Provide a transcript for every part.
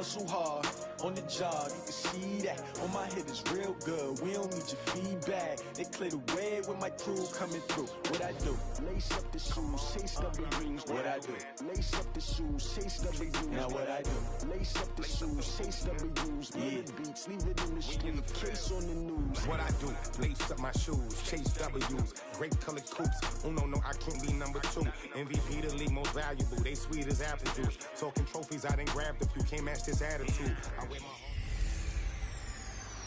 hustle hard on the job, you can see that. On my head is real good, we don't need your feedback. They clear the way with my crew coming through. What I do? Lace up the shoes, chase W's. What I do? Lace up the shoes, chase W's. Now what I do? Lace up the shoes, chase W's. Yeah. Beats, leave it in the street, case on the news. What I do? Lace up my shoes, chase W's. Great colored coops. Oh no, I can't be number 2. MVP the league most valuable. They sweet as apple juice. Talking trophies, I done grabbed a few. Can't match this attitude.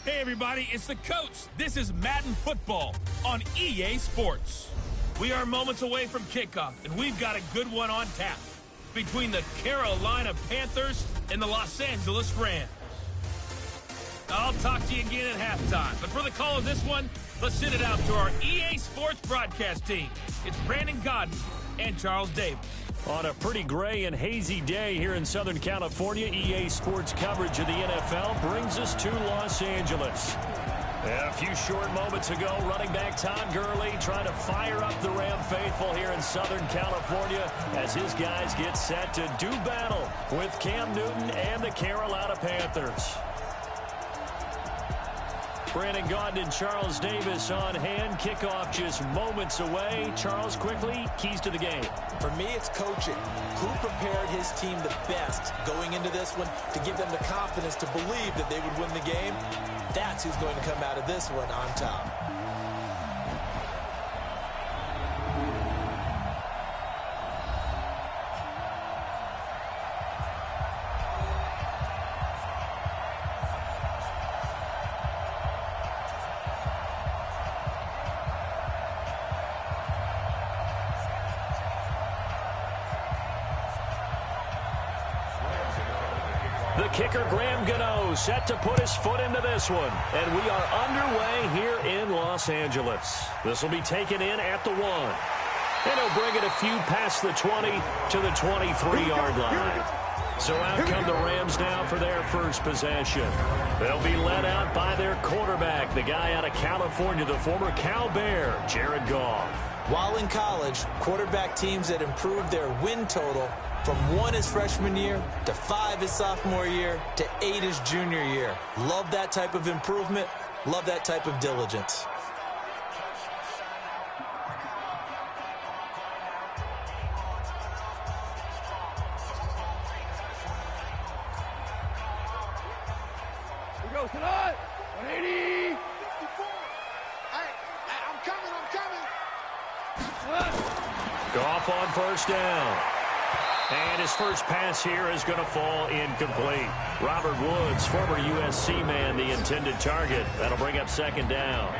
Hey everybody, it's the coach. This is Madden Football on EA Sports. We are moments away from kickoff, and we've got a good one on tap between the Carolina Panthers and the Los Angeles Rams. I'll talk to you again at halftime, but for the call of this one, let's send it out to our EA Sports broadcast team. It's Brandon Godden and Charles Davis. On a pretty gray and hazy day here in Southern California, EA Sports coverage of the NFL brings us to Los Angeles. A few short moments ago, running back Todd Gurley trying to fire up the Ram faithful here in Southern California as his guys get set to do battle with Cam Newton and the Carolina Panthers. Brandon Gaudin and Charles Davis on hand. Kickoff just moments away. Charles, quickly, keys to the game. For me, it's coaching. Who prepared his team the best going into this one to give them the confidence to believe that they would win the game? That's who's going to come out of this one on top. The kicker, Graham Gano, set to put his foot into this one. And we are underway here in Los Angeles. This will be taken in at the 1. And he'll bring it a few past the 20 to the 23-yard line. So out come the Rams now for their first possession. They'll be led out by their quarterback, the guy out of California, the former Cal Bear, Jared Goff. While in college, quarterback teams that improved their win total from 1 his freshman year to 5 his sophomore year to 8 his junior year. Love that type of improvement. Love that type of diligence. Here we go, tonight. 180. I'm coming. Goff on first down. And his first pass here is going to fall incomplete. Robert Woods, former USC man, the intended target. That'll bring up second down.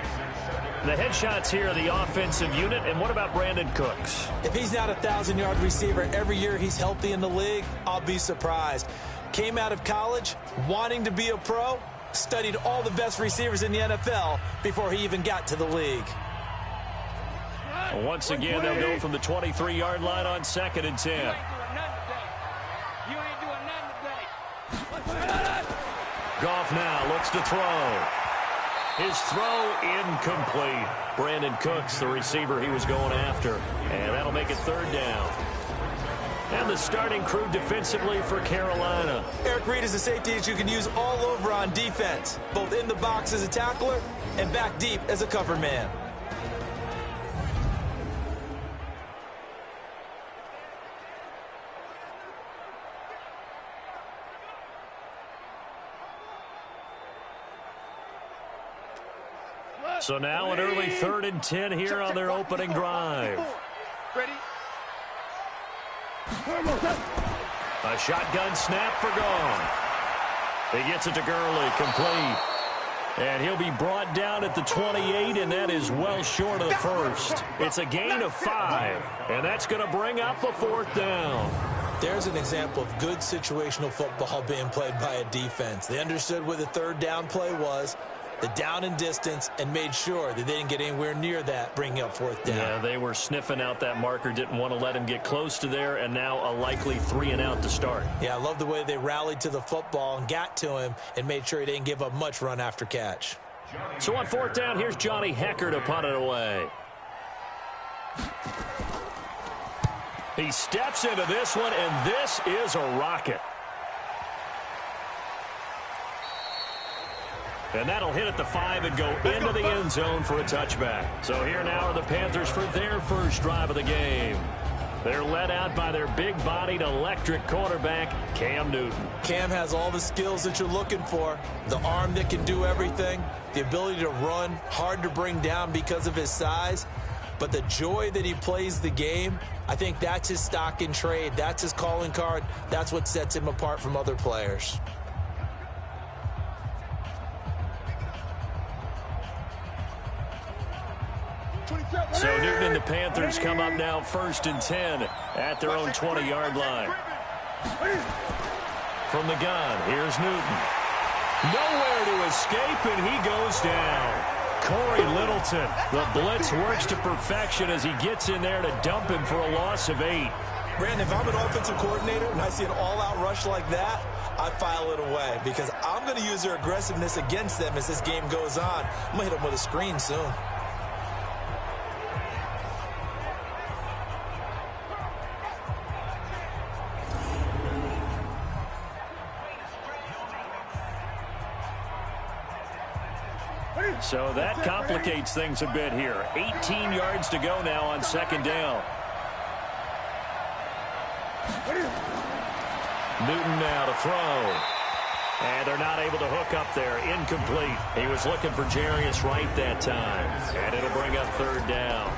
The headshots here are the offensive unit. And what about Brandon Cooks? If he's not a 1,000-yard receiver every year he's healthy in the league, I'll be surprised. Came out of college wanting to be a pro, studied all the best receivers in the NFL before he even got to the league. Once again, they'll go from the 23-yard line on 2nd and 10. Goff now looks to throw. His throw incomplete. Brandon Cooks, the receiver he was going after. And that'll make it third down. And the starting crew defensively for Carolina. Eric Reed is a safety that you can use all over on defense, both in the box as a tackler and back deep as a cover man. So now an early 3rd and 10 here on their opening drive. Ready? A shotgun snap for Goff. He gets it to Gurley, complete. And he'll be brought down at the 28, and that is well short of the first. It's a gain of 5, and that's going to bring up a 4th down. There's an example of good situational football being played by a defense. They understood where the 3rd down play was, the down and distance, and made sure that they didn't get anywhere near that, bringing up 4th down. Yeah, they were sniffing out that marker, didn't want to let him get close to there, and now a likely 3 and out to start. Yeah, I love the way they rallied to the football and got to him and made sure he didn't give up much run after catch. So on 4th down, here's Johnny Hecker to punt it away. He steps into this one, and this is a rocket. And that'll hit at the 5 and go into the end zone for a touchback. So here now are the Panthers for their first drive of the game. They're led out by their big-bodied electric quarterback, Cam Newton. Cam has all the skills that you're looking for. The arm that can do everything. The ability to run, hard to bring down because of his size. But the joy that he plays the game, I think that's his stock in trade. That's his calling card. That's what sets him apart from other players. So Newton and the Panthers come up now 1st and 10 at their own 20-yard line. From the gun, here's Newton. Nowhere to escape, and he goes down. Corey Littleton, the blitz works to perfection as he gets in there to dump him for a loss of 8. Brandon, if I'm an offensive coordinator and I see an all-out rush like that, I file it away because I'm going to use their aggressiveness against them as this game goes on. I'm going to hit them with a screen soon. So that complicates things a bit here. 18 yards to go now on 2nd down. Newton now to throw. And they're not able to hook up there. Incomplete. He was looking for Jarius Wright that time. And it'll bring up 3rd down.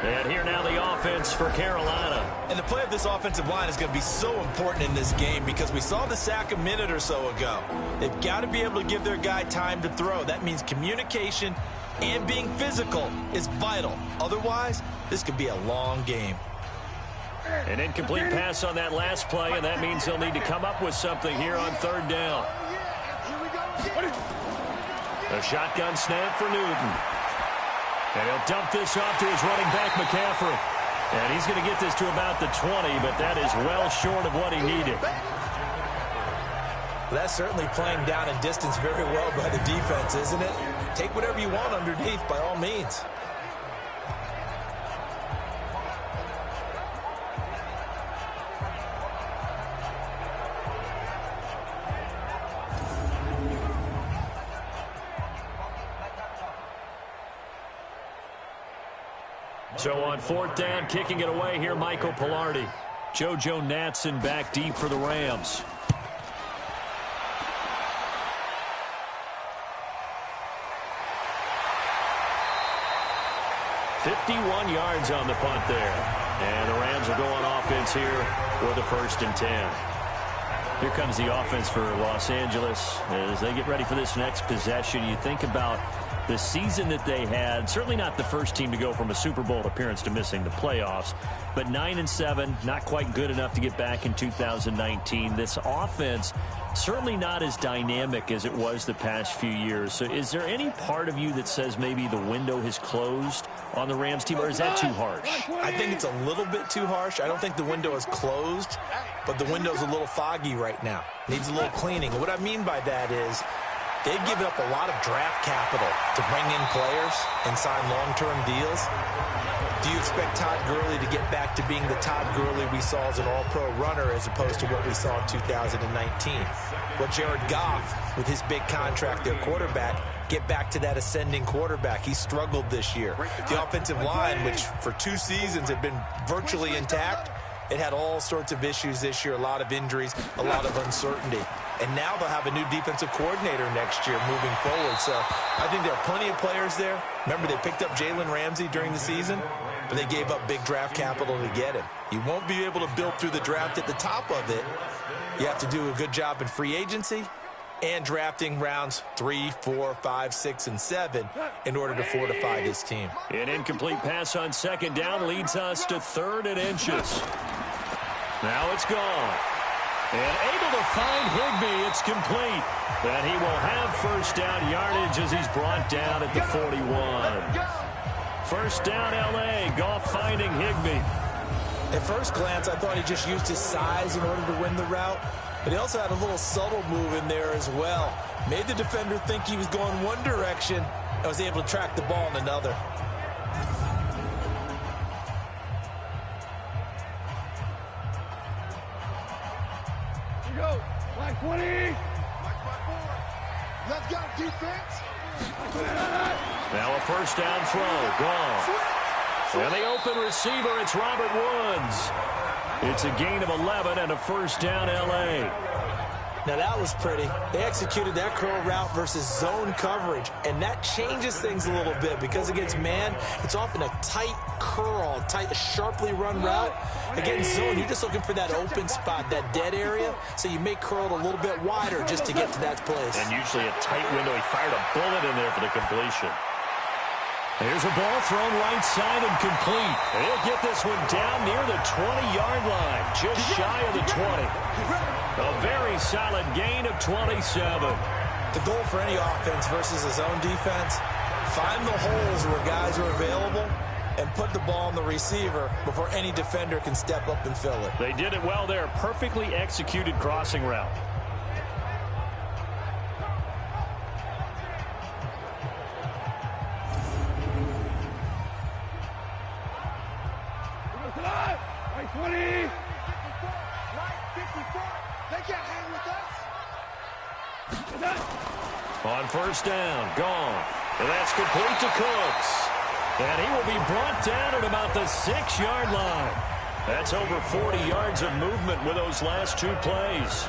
And here now the offense for Carolina. And the play of this offensive line is going to be so important in this game because we saw the sack a minute or so ago. They've got to be able to give their guy time to throw. That means communication and being physical is vital. Otherwise, this could be a long game. An incomplete pass on that last play, and that means he'll need to come up with something here on 3rd down. A shotgun snap for Newton. And he'll dump this off to his running back, McCaffrey. And he's going to get this to about the 20, but that is well short of what he needed. That's certainly playing down in distance very well by the defense, isn't it? Take whatever you want underneath by all means. So on 4th down, kicking it away here, Michael Pilardi. JoJo Natson back deep for the Rams. "51 yards on the punt there. And the Rams are going offense here with a 1st and 10. Here comes the offense for Los Angeles as they get ready for this next possession. You think about the season that they had, certainly not the first team to go from a Super Bowl appearance to missing the playoffs, but 9-7, not quite good enough to get back in 2019. This offense certainly not as dynamic as it was the past few years. So is there any part of you that says maybe the window has closed on the Rams team, or is that too harsh? I think it's a little bit too harsh. I don't think the window is closed, but the window's a little foggy right now. Needs a little cleaning. And what I mean by that is they've given up a lot of draft capital to bring in players and sign long-term deals. Do you expect Todd Gurley to get back to being the Todd Gurley we saw as an all-pro runner as opposed to what we saw in 2019? Will Jared Goff, with his big contract, their quarterback, get back to that ascending quarterback? He struggled this year. The offensive line, which for 2 seasons had been virtually intact, it had all sorts of issues this year, a lot of injuries, a lot of uncertainty. And now they'll have a new defensive coordinator next year moving forward. So I think there are plenty of players there. Remember, they picked up Jalen Ramsey during the season, but they gave up big draft capital to get him. You won't be able to build through the draft at the top of it. You have to do a good job in free agency and drafting rounds 3, 4, 5, 6, and 7 in order to fortify this team. An incomplete pass on 2nd down leads us to 3rd and inches. Now it's gone. And able to find Higbee, it's complete. And he will have 1st down yardage as he's brought down at the 41. 1st down LA, Goff finding Higbee. At first glance, I thought he just used his size in order to win the route, but he also had a little subtle move in there as well. Made the defender think he was going one direction and was able to track the ball in another. Here we go. Black 20. Let's go, defense. Now a first down throw. Gone. And the open receiver, it's Robert Woods. It's a gain of 11 and a first down, L.A. Now that was pretty. They executed that curl route versus zone coverage, and that changes things a little bit because against man, it's often a tight curl, tight, sharply run route. Against zone, you're just looking for that open spot, that dead area, so you may curl it a little bit wider just to get to that place. And usually a tight window. He fired a bullet in there for the completion. Here's a ball thrown right side and complete. He'll get this one down near the 20-yard line, just shy of the 20. A very solid gain of 27. The goal for any offense versus a zone defense, find the holes where guys are available and put the ball on the receiver before any defender can step up and fill it. They did it well there. Perfectly executed crossing route. Right 20. Right 54. They can't hang with us. On first down, gone. And that's complete to Cooks. And he will be brought down at about the 6-yard line. That's over 40 yards of movement with those last two plays.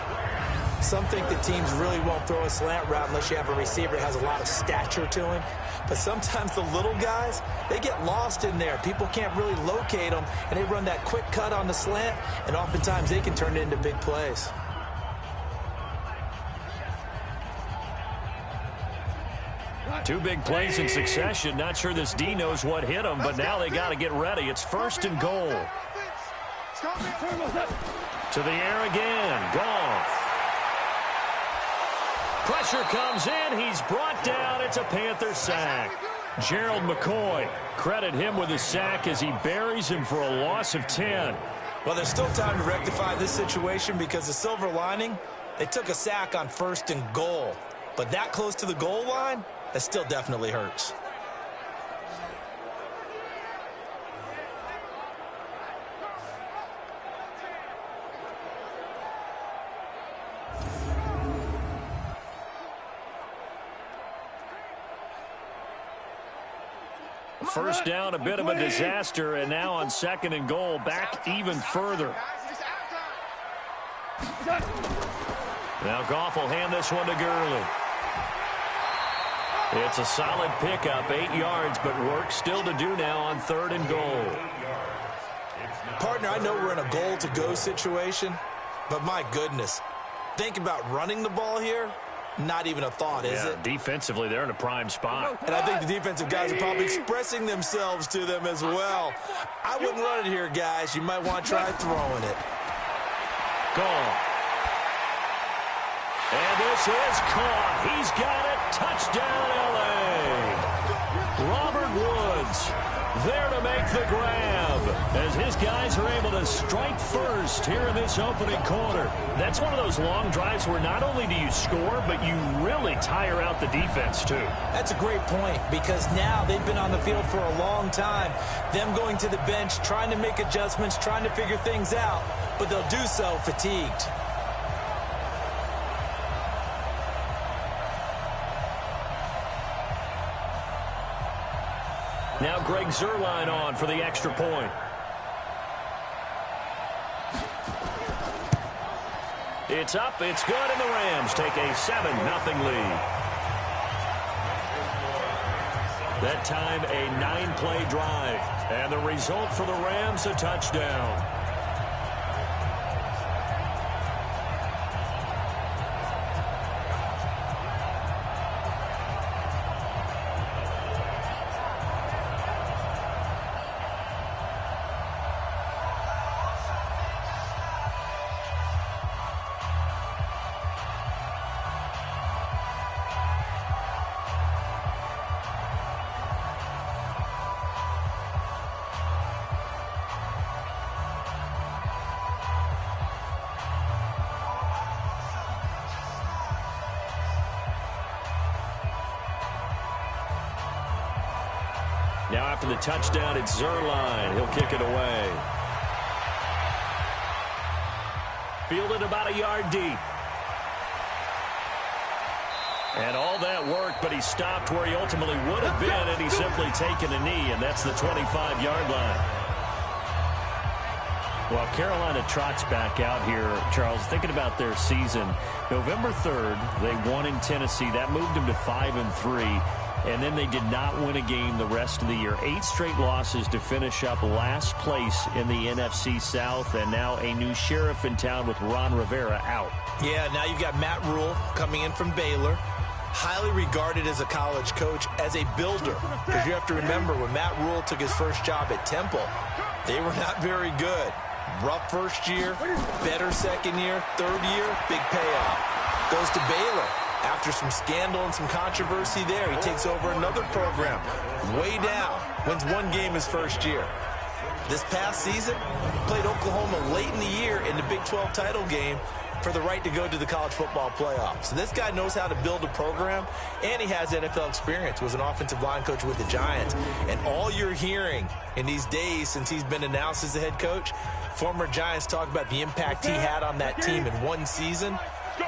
Some think that teams really won't throw a slant route unless you have a receiver that has a lot of stature to him. But sometimes the little guys, they get lost in there. People can't really locate them, and they run that quick cut on the slant, and oftentimes they can turn it into big plays. Two big plays in succession. Not sure this D knows what hit him, but now they got to get ready. It's first and goal. To the air again. Goff. Pressure comes in. He's brought down. It's a Panther sack. Gerald McCoy, credit him with a sack as he buries him for a loss of 10. Well, there's still time to rectify this situation because the silver lining, they took a sack on first and goal. But that close to the goal line, that still definitely hurts. First down, a bit of a disaster, and now on second and goal, back even further. Now Goff will hand this one to Gurley. It's a solid pickup, 8 yards, but work still to do now on third and goal. Partner, I know we're in a goal-to-go situation, but my goodness, think about running the ball here. Not even a thought, is it? Defensively, they're in a prime spot. And I think the defensive guys are probably expressing themselves to them as well. I wouldn't run it here, guys. You might want to try throwing it. Gone. And this is caught. He's got it. Touchdown, L.A. Robert Woods there to make the grab as his guys are able to strike first here in this opening quarter. That's one of those long drives where not only do you score, but you really tire out the defense too. That's a great point because now they've been on the field for a long time. Them going to the bench, trying to make adjustments, trying to figure things out, but they'll do so fatigued. Now Greg Zuerlein on for the extra point. It's up, it's good, and the Rams take a 7-0 lead. That time a 9-play drive, and the result for the Rams, a touchdown. Now after the touchdown, it's Zuerlein. He'll kick it away. Fielded about a yard deep. And all that work, but he stopped where he ultimately would have been, and he's simply taken a knee, and that's the 25-yard line. Well, Carolina trots back out here, Charles, thinking about their season. November 3rd, they won in Tennessee. That moved them to 5-3, and then they did not win a game the rest of the year. 8 straight losses to finish up last place in the NFC South, and now a new sheriff in town with Ron Rivera out. Yeah, now you've got Matt Rule coming in from Baylor, highly regarded as a college coach, as a builder. Because you have to remember, when Matt Rule took his first job at Temple, they were not very good. Rough first year, better second year, third year, big payoff. Goes to Baylor. After some scandal and some controversy there, he takes over another program, way down, wins 1 game his first year. This past season, played Oklahoma late in the year in the Big 12 title game for the right to go to the college football playoffs. So this guy knows how to build a program, and he has NFL experience. Was an offensive line coach with the Giants. And all you're hearing in these days since he's been announced as the head coach, former Giants talk about the impact he had on that team in 1 season.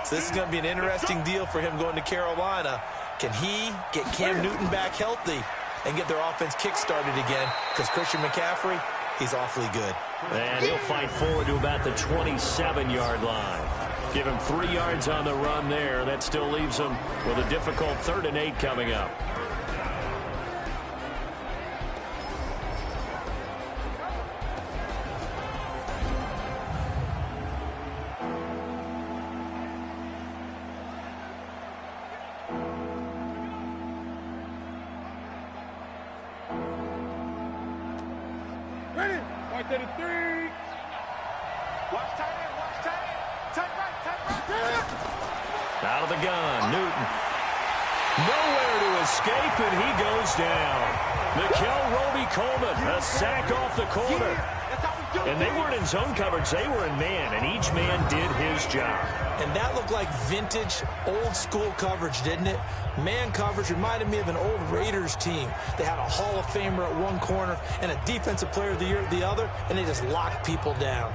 So this is going to be an interesting deal for him going to Carolina. Can he get Cam Newton back healthy and get their offense kick-started again? Because Christian McCaffrey, he's awfully good. And he'll fight forward to about the 27-yard line. Give him 3 yards on the run there. That still leaves him with a difficult 3rd and 8 coming up. Ready? Right there to 3. Watch tight end, watch tight end. Tight right. Out of the gun, Newton. Nowhere to escape, and he goes down. Mikel Roby-Coleman, a sack off the corner. And they weren't in zone coverage, they were in man, and each man did his job. And that looked like vintage, old-school coverage, didn't it? Man coverage reminded me of an old Raiders team. They had a Hall of Famer at one corner and a Defensive Player of the Year at the other, and they just locked people down.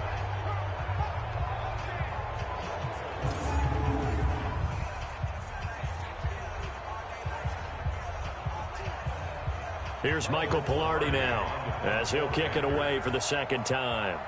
Here's Michael Pilardi now, as he'll kick it away for the 2nd time.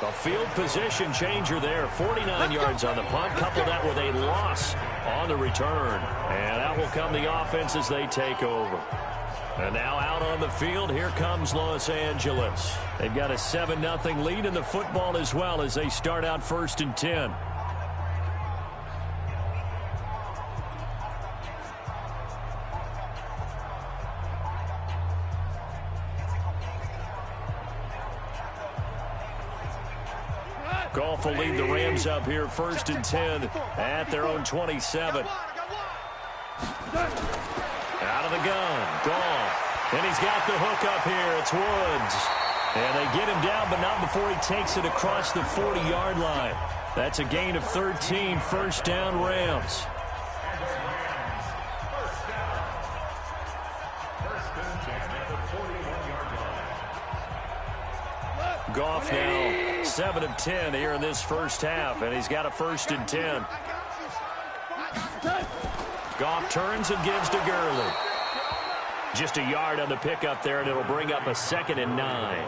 A field position changer there. 49 yards on the punt. Couple that with a loss on the return. And out will come the offense as they take over. And now out on the field, here comes Los Angeles. They've got a 7-0 lead in the football as well as they start out 1st and 10. Goff will lead the Rams up here 1st and 10 at their own 27. Out of the gun, Goff. And he's got the hook up here. It's Woods. And they get him down, but not before he takes it across the 40-yard line. That's a gain of 13, 1st down Rams. Goff now 7 of 10 here in this first half, and he's got a 1st and 10. Goff turns and gives to Gurley. Just a yard on the pickup there, and it'll bring up a 2nd and 9.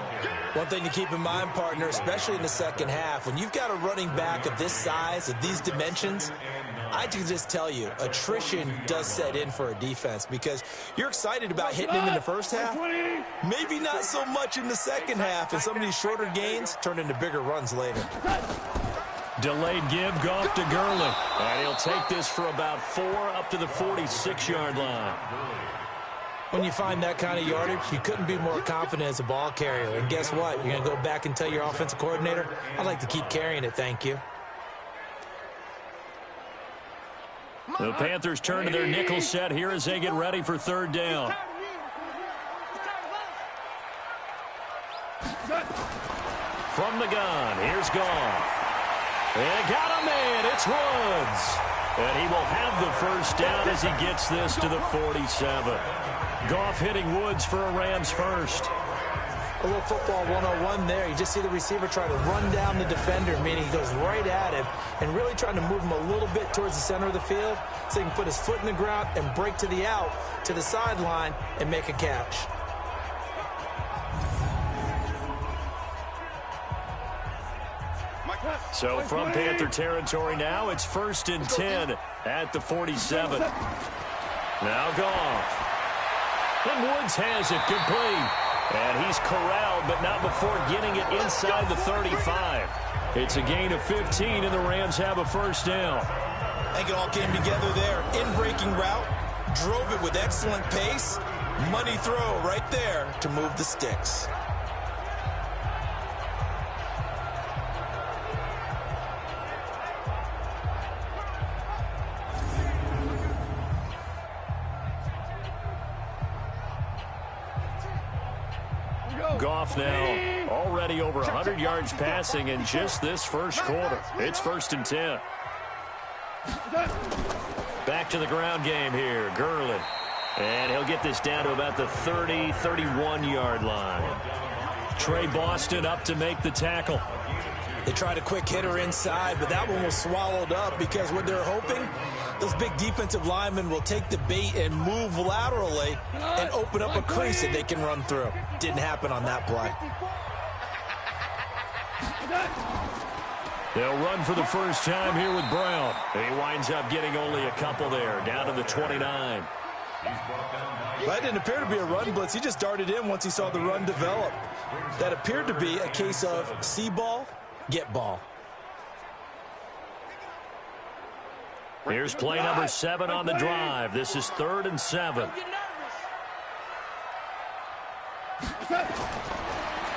One thing to keep in mind, partner, especially in the second half, when you've got a running back of this size, of these dimensions, I can just tell you, attrition does set in for a defense because you're excited about hitting him in the first half. Maybe not so much in the second half, and some of these shorter gains turn into bigger runs later. Delayed give, Goff to Gurley. And he'll take this for about 4 up to the 46-yard line. When you find that kind of yardage, you couldn't be more confident as a ball carrier. And guess what? You're going to go back and tell your offensive coordinator, I'd like to keep carrying it, thank you. The Panthers turn to their nickel set here as they get ready for 3rd down. From the gun, here's Goff. And got a man, it's Woods. And he will have the 1st down as he gets this to the 47. Goff hitting Woods for a Rams 1st. A little football 101 there. You just see the receiver try to run down the defender, meaning he goes right at him and really trying to move him a little bit towards the center of the field so he can put his foot in the ground and break to the out, to the sideline, and make a catch. So from Panther territory now, it's 1st and 10 at the 47. Now Goff. And Woods has it complete. And he's corralled, but not before getting it inside the 35. It's a gain of 15, and the Rams have a first down. I think it all came together there. In-breaking route, drove it with excellent pace. Money throw right there to move the sticks. Goff now already over 100 yards passing in just this first quarter. It's 1st and 10. Back to the ground game here. Gurley. And he'll get this down to about the 30, 31-yard line. Trey Boston up to make the tackle. They tried a quick hitter inside, but that one was swallowed up because what they're hoping, those big defensive linemen will take the bait and move laterally and open up a crease that they can run through. Didn't happen on that play. They'll run for the first time here with Brown. He winds up getting only a couple there, down to the 29. That didn't appear to be a run blitz. He just darted in once he saw the run develop. That appeared to be a case of see ball, get ball. Here's play number 7 on the drive. This is 3rd and 7.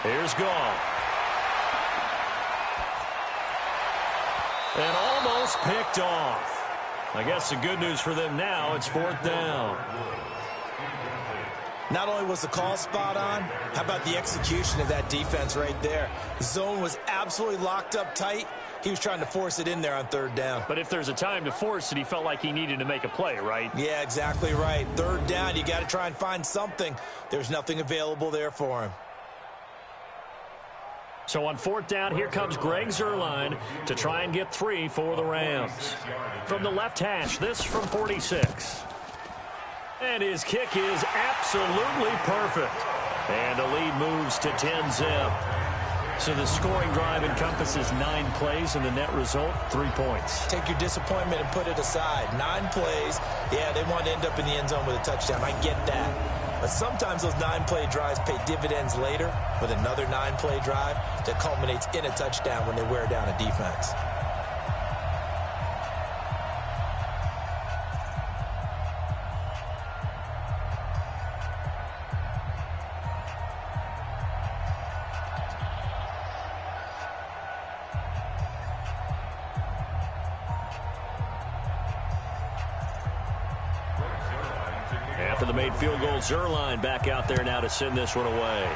Here's Goff. And almost picked off. I guess the good news for them now, it's 4th down. Not only was the call spot on, how about the execution of that defense right there? Zone was absolutely locked up tight. He was trying to force it in there on 3rd down. But if there's a time to force it, he felt like he needed to make a play, right? Yeah, exactly right. 3rd down, you got to try and find something. There's nothing available there for him. So on 4th down, here comes Greg Zuerlein to try and get 3 for the Rams. From the left hash, this from 46. And his kick is absolutely perfect. And the lead moves to 10-zip. So the scoring drive encompasses 9 plays, and the net result, 3 points. Take your disappointment and put it aside. 9 plays. Yeah, they want to end up in the end zone with a touchdown. I get that. But sometimes those 9-play drives pay dividends later with another 9-play drive that culminates in a touchdown when they wear down a defense. After the made field goal, Zuerlein back out there now to send this one away.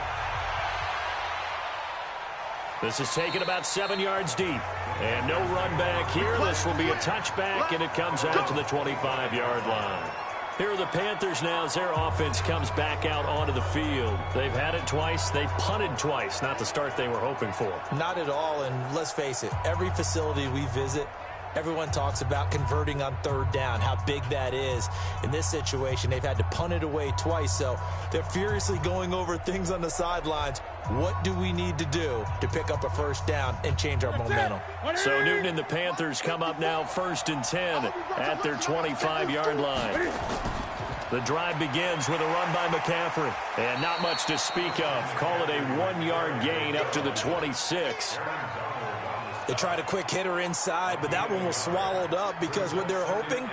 This is taken about 7 yards deep. And no run back here. This will be a touchback, and it comes out to the 25-yard line. Here are the Panthers now as their offense comes back out onto the field. They've had it twice. They've punted twice. Not the start they were hoping for. Not at all, and let's face it, every facility we visit, everyone talks about converting on 3rd down, how big that is. In this situation, they've had to punt it away twice, so they're furiously going over things on the sidelines. What do we need to do to pick up a first down and change our momentum? So Newton and the Panthers come up now 1st and 10 at their 25-yard line. The drive begins with a run by McCaffrey, and not much to speak of. Call it a 1-yard gain up to the 26. They tried a quick hitter inside, but that one was swallowed up because what they're hoping,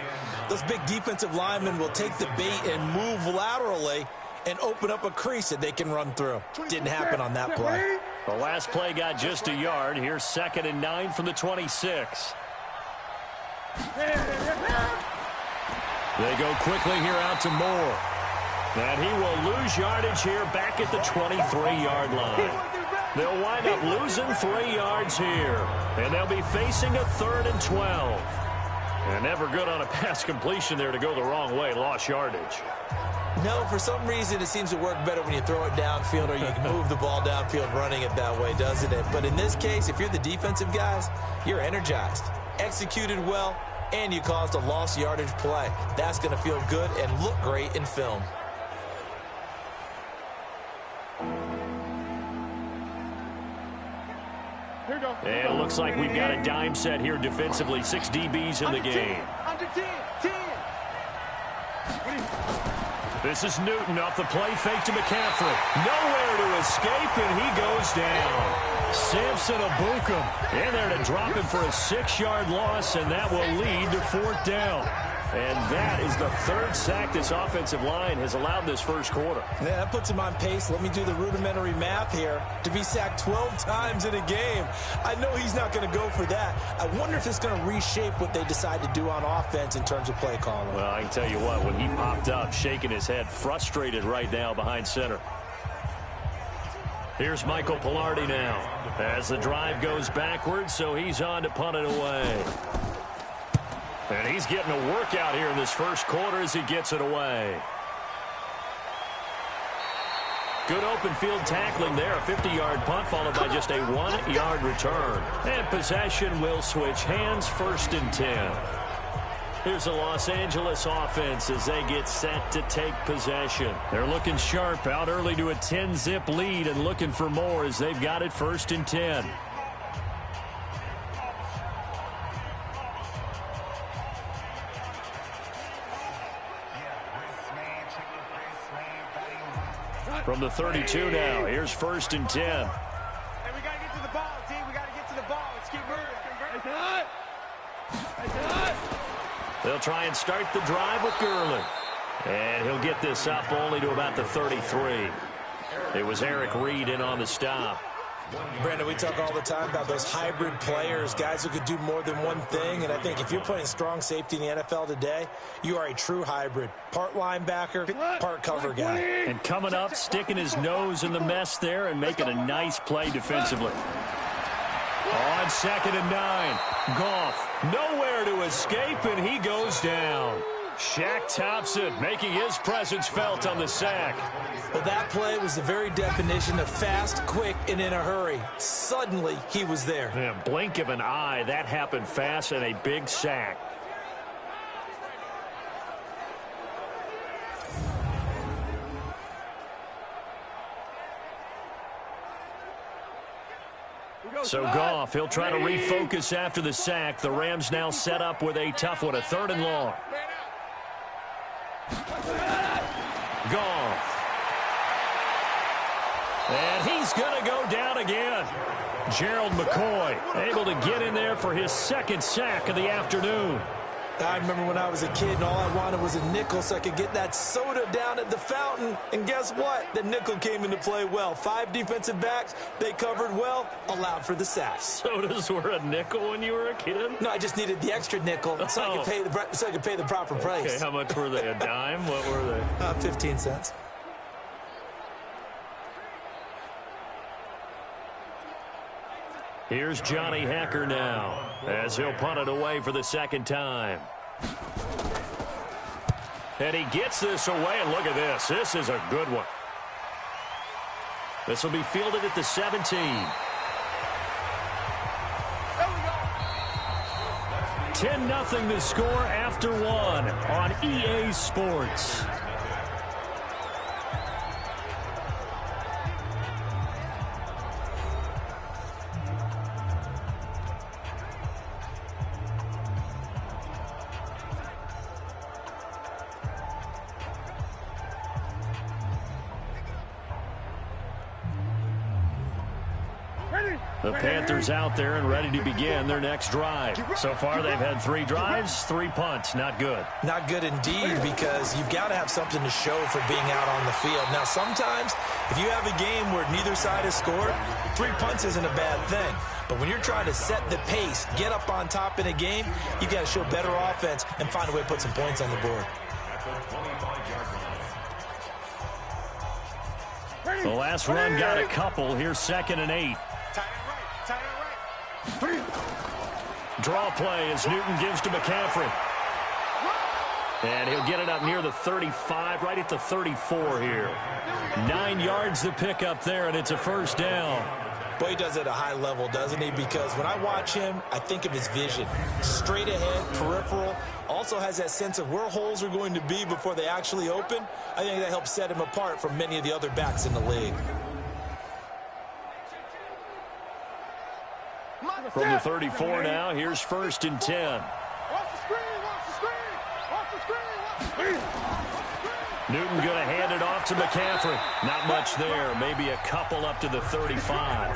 those big defensive linemen will take the bait and move laterally and open up a crease that they can run through. Didn't happen on that play. The last play got just a yard. Here's 2nd and 9 from the 26. They go quickly here out to Moore. And he will lose yardage here back at the 23-yard line. They'll wind up losing 3 yards here. And they'll be facing a 3rd and 12. And never good on a pass completion there to go the wrong way. Lost yardage. No, for some reason it seems to work better when you throw it downfield or you can move the ball downfield running it that way, doesn't it? But in this case, if you're the defensive guys, you're energized, executed well, and you caused a lost yardage play. That's going to feel good and look great in film. And it looks like we've got a dime set here defensively. 6 DBs in the game. Under 10, 10. This is Newton off the play fake to McCaffrey. Nowhere to escape, and he goes down. Samson Abukum in there to drop him for a 6-yard loss, and that will lead to 4th down. And that is the 3rd sack this offensive line has allowed this first quarter. Yeah, that puts him on pace. Let me do the rudimentary math here. To be sacked 12 times in a game, I know he's not going to go for that. I wonder if it's going to reshape what they decide to do on offense in terms of play calling. Well, I can tell you what, when he popped up, shaking his head, frustrated right now behind center. Here's Michael Pilardi now as the drive goes backwards, so he's on to punt it away. And he's getting a workout here in this first quarter as he gets it away. Good open field tackling there. A 50-yard punt followed by just a 1-yard return. And possession will switch hands, 1st and 10. Here's the Los Angeles offense as they get set to take possession. They're looking sharp, out early to a 10-zip lead and looking for more as they've got it 1st and 10. From the 32 now, here's 1st and 10. Hey, we got to get to the ball, team. We got to get to the ball. Let's keep moving. They'll try and start the drive with Gurley. And he'll get this up only to about the 33. It was Eric Reed in on the stop. Brandon, we talk all the time about those hybrid players, guys who could do more than one thing. And I think if you're playing strong safety in the NFL today, you are a true hybrid. Part linebacker, part cover guy. And coming up, sticking his nose in the mess there and making a nice play defensively. On 2nd and 9, Goff nowhere to escape, and he goes down. Shaq Thompson making his presence felt on the sack. Well, that play was the very definition of fast, quick, and in a hurry. Suddenly, he was there. In a blink of an eye, that happened fast and a big sack. So Goff, he'll try to refocus after the sack. The Rams now set up with a tough one, a 3rd and long. Goff. And he's going to go down again. Gerald McCoy able to get in there for his 2nd sack of the afternoon. I remember when I was a kid and all I wanted was a nickel so I could get that soda down at the fountain. And guess what? The nickel came into play well. 5 defensive backs, they covered well, allowed for the sack. Sodas were a nickel when you were a kid? No, I just needed the extra nickel so I could pay the proper price. Okay, how much were they? A dime? What were they? 15 cents. Here's Johnny Hacker now as he'll punt it away for the 2nd time. And he gets this away, and look at this. This is a good one. This will be fielded at the 17. 10-0 the score after 1 on EA Sports. The Panthers out there and ready to begin their next drive. So far, they've had 3 drives, 3 punts. Not good. Not good indeed, because you've got to have something to show for being out on the field. Now, sometimes, if you have a game where neither side has scored, 3 punts isn't a bad thing. But when you're trying to set the pace, get up on top in a game, you've got to show better offense and find a way to put some points on the board. The last run got a couple. Here's 2nd and 8. Tight end right. Draw play as Newton gives to McCaffrey. And he'll get it up near the 35, right at the 34 here. 9 yards to pick up there, and it's a first down. But he does it at a high level, doesn't he? Because when I watch him, I think of his vision. Straight ahead, peripheral. Also has that sense of where holes are going to be before they actually open. I think that helps set him apart from many of the other backs in the league. From the 34 now, here's 1st and 10. Newton going to hand it off to McCaffrey. Not much there. Maybe a couple up to the 35.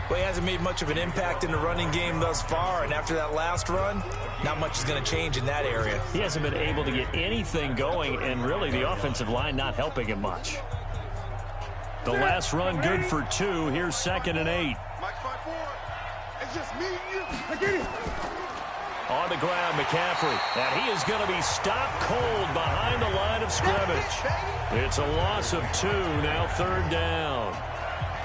Well, he hasn't made much of an impact in the running game thus far, and after that last run, not much is going to change in that area. He hasn't been able to get anything going, and really the offensive line not helping him much. The last run good for 2. Here's 2nd and 8. It's just me and you. I get it. On the ground, McCaffrey. And he is going to be stopped cold behind the line of scrimmage. It's a loss of 2. Now 3rd down.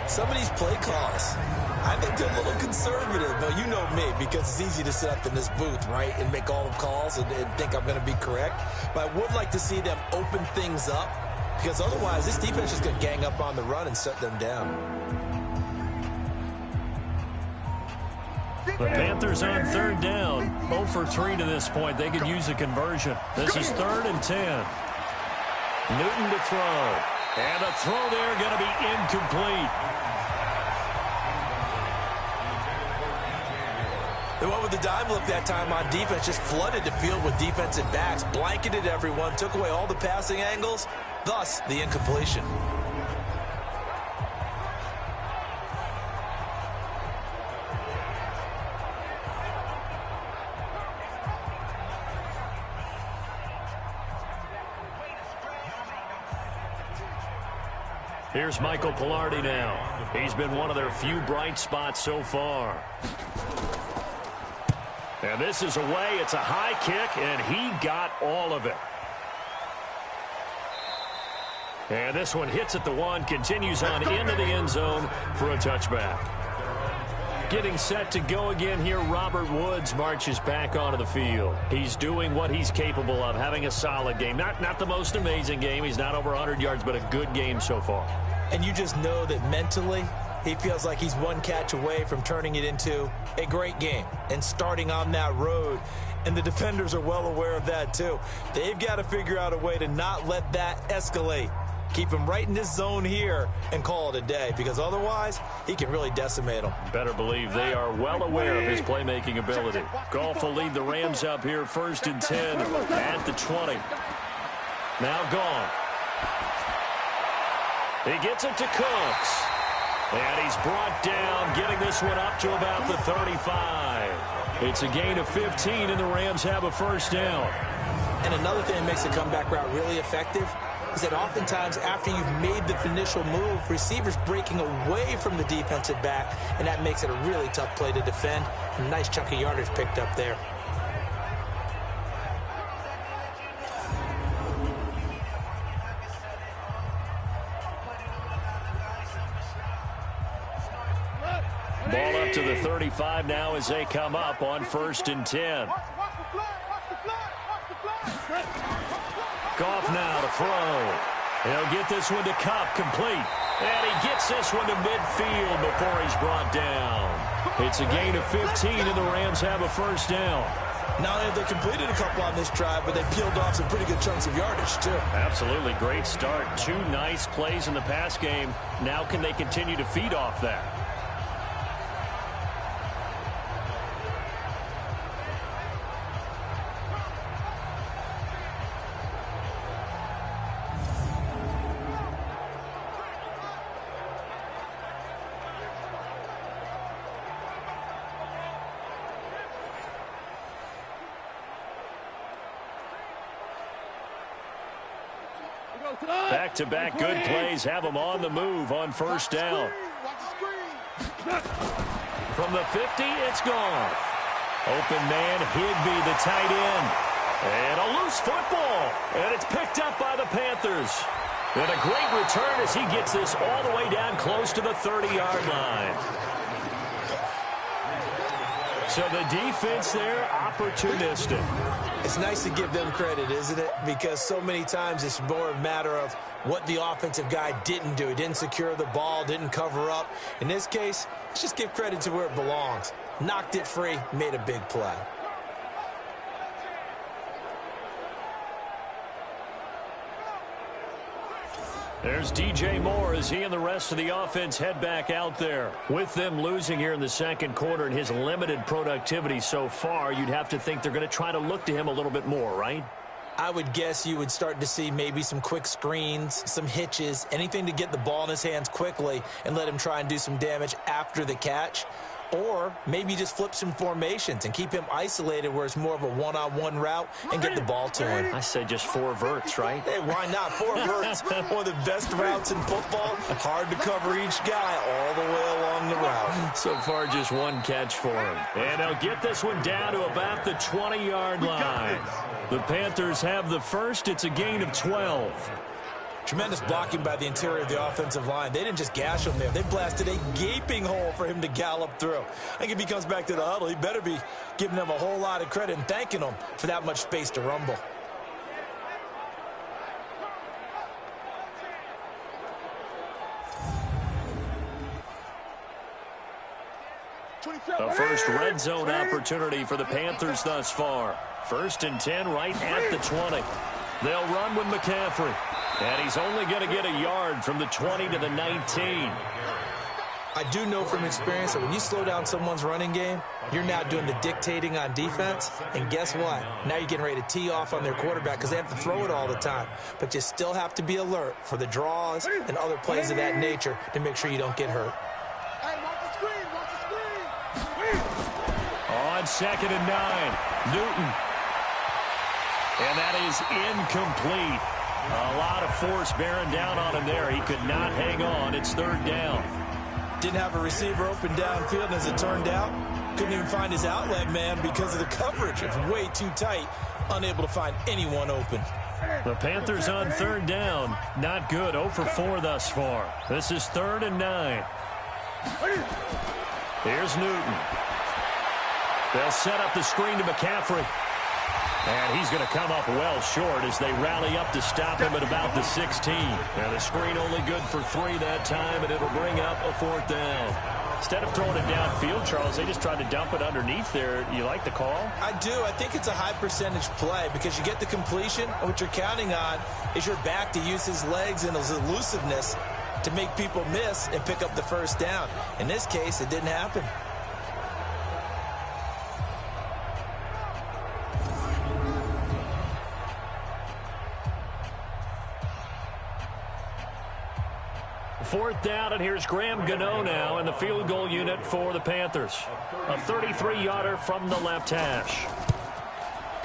Some of these play calls, I think they're a little conservative. But you know me, because it's easy to sit up in this booth, right, and make all the calls and think I'm going to be correct. But I would like to see them open things up, because otherwise this defense is going to gang up on the run and shut them down. The Panthers on 3rd down. 0 for 3 to this point. They could use a conversion. This is 3rd and 10. Newton to throw. And the throw there going to be incomplete. They went with the dime look that time on defense. Just flooded the field with defensive backs. Blanketed everyone. Took away all the passing angles. Thus, the incompletion. Here's Michael Pilardi now. He's been one of their few bright spots so far. And this is away. It's a high kick, and he got all of it. And this one hits at the 1, continues on into the end zone for a touchback. Getting set to go again here, Robert Woods marches back onto the field. He's doing what he's capable of, having a solid game. Not the most amazing game. He's not over 100 yards, but a good game so far. And you just know that mentally, he feels like he's one catch away from turning it into a great game and starting on that road. And the defenders are well aware of that, too. They've got to figure out a way to not let that escalate. Keep him right in this zone here and call it a day, because otherwise he can really decimate them. Better believe they are well aware of his playmaking ability. Goff will lead the Rams up here 1st and 10 at the 20. Now Goff. He gets it to Cooks. And he's brought down, getting this one up to about the 35. It's a gain of 15, and the Rams have a first down. And another thing that makes the comeback route really effective is that oftentimes after you've made the initial move, receivers breaking away from the defensive back, and that makes it a really tough play to defend. A nice chunk of yardage picked up there. Ball up to the 35 now as they come up on 1st and 10. Goff now to throw. He'll get this one to Kupp, complete. And he gets this one to midfield before he's brought down. It's a gain of 15, and the Rams have a first down. Not only have they completed a couple on this drive, but they peeled off some pretty good chunks of yardage, too. Absolutely. Great start. 2 nice plays in the pass game. Now can they continue to feed off that? Back-to-back good plays have them on the move on first down. From the 50, it's Goff. Open man, Higbee, the tight end. And a loose football. And it's picked up by the Panthers. And a great return as he gets this all the way down close to the 30-yard line. So the defense there, opportunistic. It's nice to give them credit, isn't it? Because so many times it's more a matter of what the offensive guy didn't do. He didn't secure the ball, didn't cover up. In this case, let's just give credit to where it belongs. Knocked it free, made a big play. There's DJ Moore as he and the rest of the offense head back out there. With them losing here in the second quarter and his limited productivity so far, you'd have to think they're going to try to look to him a little bit more, right? I would guess you would start to see maybe some quick screens, some hitches, anything to get the ball in his hands quickly and let him try and do some damage after the catch. Or maybe just flip some formations and keep him isolated where it's more of a one-on-one route and get the ball to him. I say just 4 verts, right? Hey, why not? 4 verts, one of the best routes in football. Hard to cover each guy all the way along the route. So far, just 1 catch for him. And they'll get this one down to about the 20-yard line. The Panthers have the first. It's a gain of 12. Tremendous blocking by the interior of the offensive line. They didn't just gash him there. They blasted a gaping hole for him to gallop through. I think if he comes back to the huddle, he better be giving them a whole lot of credit and thanking them for that much space to rumble. The first red zone opportunity for the Panthers thus far. 1st and 10 right at the 20. They'll run with McCaffrey. And he's only going to get a yard from the 20 to the 19. I do know from experience that when you slow down someone's running game, you're now doing the dictating on defense. And guess what? Now you're getting ready to tee off on their quarterback because they have to throw it all the time. But you still have to be alert for the draws and other plays of that nature to make sure you don't get hurt. Hey, watch the screen, watch the screen. On 2nd and 9, Newton. And that is incomplete. A lot of force bearing down on him there. He could not hang on. It's 3rd down. Didn't have a receiver open downfield, and as it turned out, couldn't even find his outlet man because of the coverage. It's way too tight, unable to find anyone open. The Panthers on 3rd down. Not good. 0 for 4 thus far. This is 3rd and 9. Here's Newton. They'll set up the screen to McCaffrey. And he's going to come up well short as they rally up to stop him at about the 16. And the screen only good for 3 that time, and it'll bring up a 4th down. Instead of throwing it downfield, Charles, they just tried to dump it underneath there. You like the call? I do. I think it's a high percentage play because you get the completion, and what you're counting on is your back to use his legs and his elusiveness to make people miss and pick up the 1st down. In this case, it didn't happen. Fourth down, and here's Graham Gano now in the field goal unit for the Panthers. A 33-yarder from the left hash.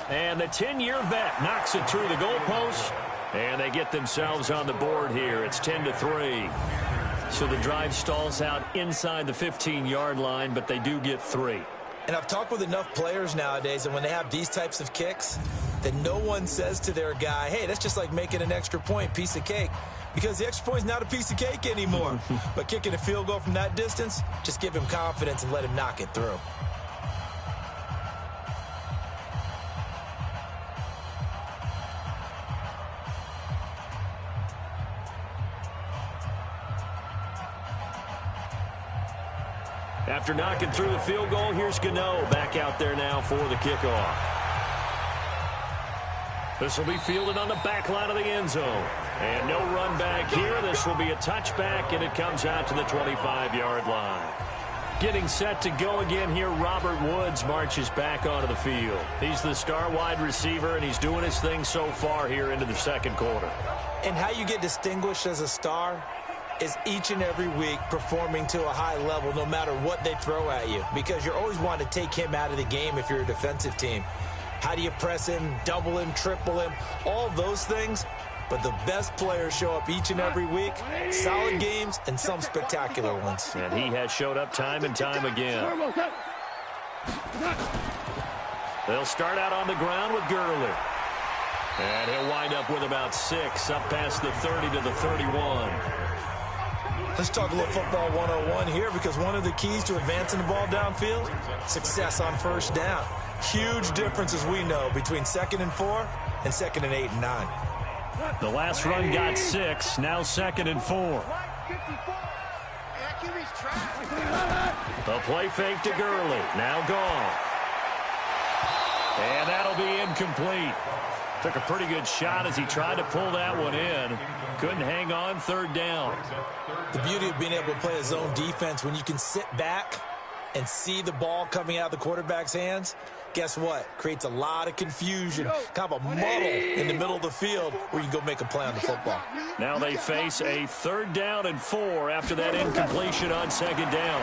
And the 10-year vet knocks it through the goalpost, and they get themselves on the board here. It's 10-3. So the drive stalls out inside the 15-yard line, but they do get 3. And I've talked with enough players nowadays, and when they have these types of kicks, that no one says to their guy, hey, that's just like making an extra point, piece of cake. Because the extra point is not a piece of cake anymore. But kicking a field goal from that distance, just give him confidence and let him knock it through. After knocking through the field goal, here's Gano back out there now for the kickoff. This will be fielded on the back line of the end zone. And no run back here. This will be a touchback, and it comes out to the 25-yard line. Getting set to go again here, Robert Woods marches back onto the field. He's the star wide receiver, and he's doing his thing so far here into the second quarter. And how you get distinguished as a star is each and every week performing to a high level no matter what they throw at you, because you're always wanting to take him out of the game if you're a defensive team. How do you press him, double him, triple him, all those things? But the best players show up each and every week, solid games and some spectacular ones. And he has showed up time and time again. They'll start out on the ground with Gurley. And he'll wind up with about 6 up past the 30 to the 31. Let's talk a little football 101 here, because one of the keys to advancing the ball downfield, success on first down. Huge difference, as we know, between 2nd and 4 and 2nd and 8 and 9. The last run got 6, now 2nd and 4. The play fake to Gurley, now gone. And that'll be incomplete. Took a pretty good shot as he tried to pull that one in. Couldn't hang on, 3rd down. The beauty of being able to play a zone defense when you can sit back and see the ball coming out of the quarterback's hands, guess what? Creates a lot of confusion, kind of a muddle in the middle of the field where you can go make a play on the football. Now they face a 3rd down and 4 after that incompletion on 2nd down.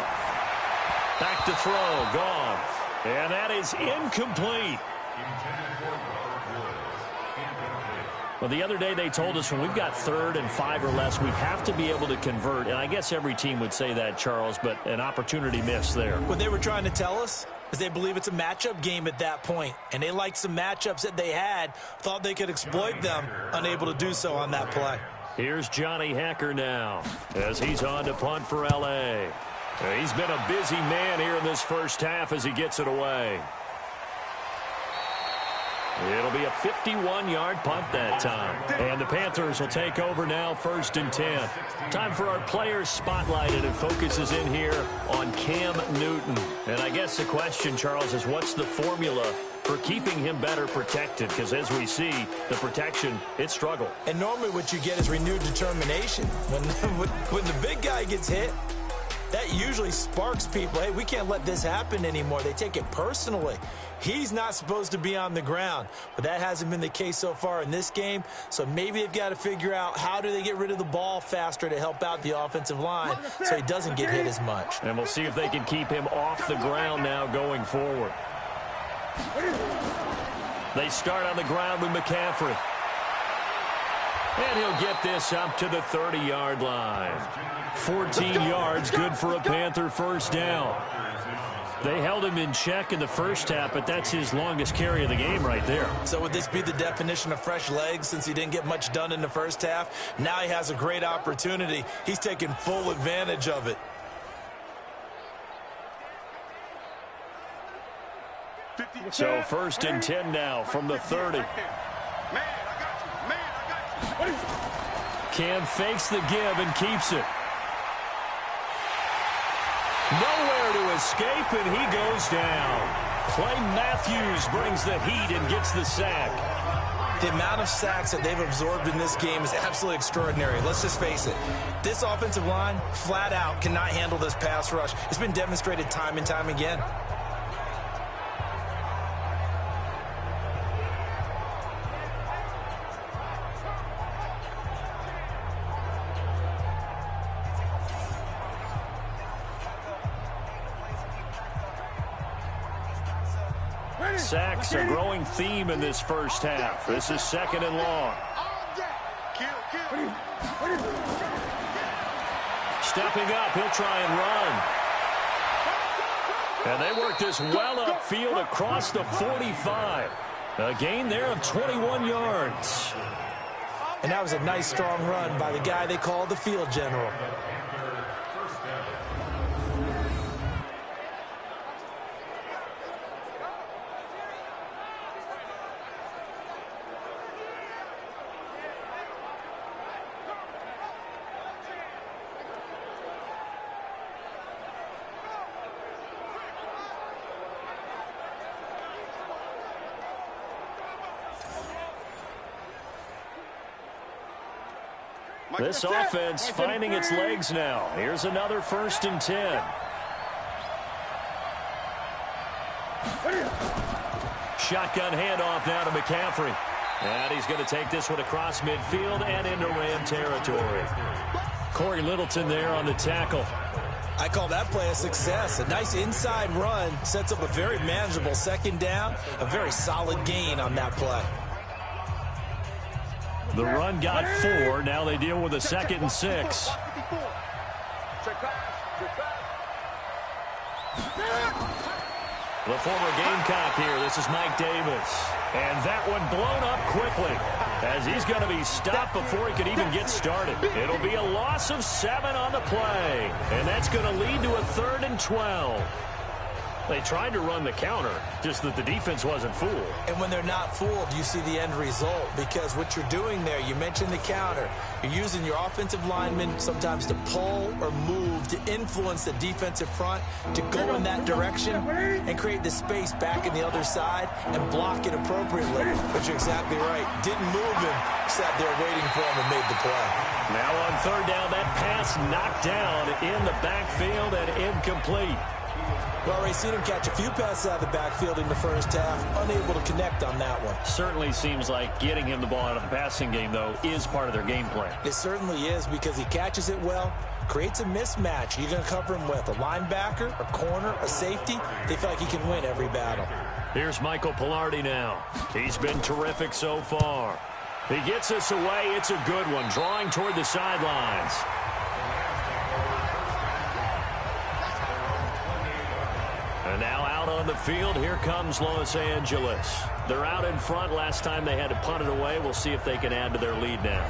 Back to throw, gone. And that is incomplete. Well, the other day they told us when we've got 3rd and 5 or less, we have to be able to convert. And I guess every team would say that, Charles, but an opportunity missed there. What they were trying to tell us is they believe it's a matchup game at that point. And they liked some matchups that they had, thought they could exploit them, unable to do so on that play. Here's Johnny Hacker now as he's on to punt for L.A. He's been a busy man here in this first half as he gets it away. It'll be a 51-yard punt that time. And the Panthers will take over now, 1st and 10. Time for our players spotlight, and it focuses in here on Cam Newton. And I guess the question, Charles, is what's the formula for keeping him better protected? Because as we see, the protection, it struggled. And normally what you get is renewed determination. When the big guy gets hit, that usually sparks people. Hey, we can't let this happen anymore. They take it personally. He's not supposed to be on the ground, but that hasn't been the case so far in this game. So maybe they've got to figure out how do they get rid of the ball faster to help out the offensive line so he doesn't get hit as much. And we'll see if they can keep him off the ground now going forward. They start on the ground with McCaffrey. And he'll get this up to the 30-yard line. 14 yards, good for a Panther 1st down. They held him in check in the first half, but that's his longest carry of the game right there. So would this be the definition of fresh legs since he didn't get much done in the first half? Now he has a great opportunity. He's taking full advantage of it. So 1st and 10 now from the 30. Cam fakes the give and keeps it. Nowhere to escape, and he goes down. Clay Matthews brings the heat and gets the sack. The amount of sacks that they've absorbed in this game is absolutely extraordinary. Let's just face it. This offensive line, flat out, cannot handle this pass rush. It's been demonstrated time and time again. Sacks a growing theme in this first half. This is 2nd and long. Stepping up, he'll try and run. And they work this well upfield across the 45. A gain there of 21 yards. And that was a nice, strong run by the guy they call the field general. This offense finding its legs now. Here's another 1st and 10. Shotgun handoff now to McCaffrey. And he's going to take this one across midfield and into Ram territory. Corey Littleton there on the tackle. I call that play a success. A nice inside run sets up a very manageable 2nd down. A very solid gain on that play. The run got 4. Now they deal with a 2nd and 6. The former Gamecock here. This is Mike Davis. And that one blown up quickly as he's going to be stopped before he could even get started. It'll be a loss of 7 on the play. And that's going to lead to a 3rd and 12. They tried to run the counter, just that the defense wasn't fooled. And when they're not fooled, you see the end result, because what you're doing there, you mentioned the counter. You're using your offensive linemen sometimes to pull or move to influence the defensive front to go in that direction and create the space back in the other side and block it appropriately. But you're exactly right. Didn't move him, sat there waiting for him and made the play. Now on third down, that pass knocked down in the backfield and incomplete. We've already seen him catch a few passes out of the backfield in the first half, unable to connect on that one. Certainly seems like getting him the ball out of the passing game, though, is part of their game plan. It certainly is, because he catches it well, creates a mismatch. You're going to cover him with a linebacker, a corner, a safety. They feel like he can win every battle. Here's Michael Pilardi now. He's been terrific so far. He gets us away. It's a good one, drawing toward the sidelines. And now out on the field, here comes Los Angeles. They're out in front. Last time they had to punt it away. We'll see if they can add to their lead now.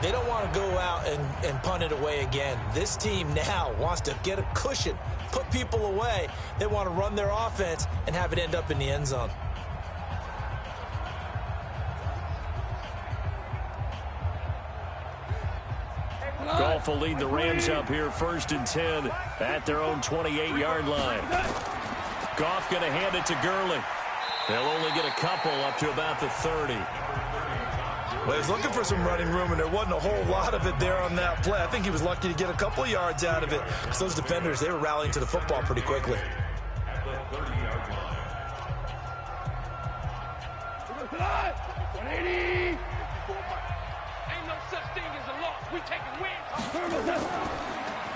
They don't want to go out and punt it away again. This team now wants to get a cushion, put people away. They want to run their offense and have it end up in the end zone. Goff will lead the Rams up here 1st and 10 at their own 28-yard line. Goff going to hand it to Gurley. They'll only get a couple up to about the 30. Well, he's looking for some running room, and there wasn't a whole lot of it there on that play. I think he was lucky to get a couple of yards out of it, because those defenders, they were rallying to the football pretty quickly.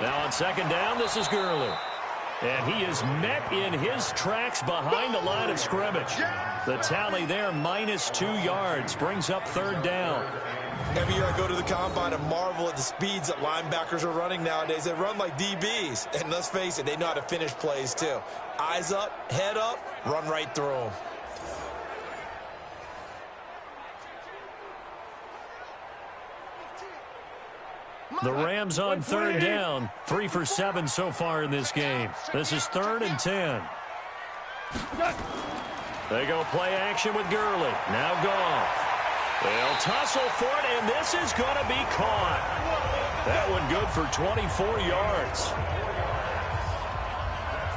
Now on second down, this is Gurley. And he is met in his tracks behind the line of scrimmage. The tally there, -2 yards, brings up third down. Every year I go to the combine and marvel at the speeds that linebackers are running nowadays. They run like DBs. And let's face it, they know how to finish plays too. Eyes up, head up, run right through them. The Rams on third down, 3 for 7 so far in this game. This is 3rd and 10. They go play action with Gurley. Now Goff. They'll tussle for it, and this is going to be caught. That one good for 24 yards.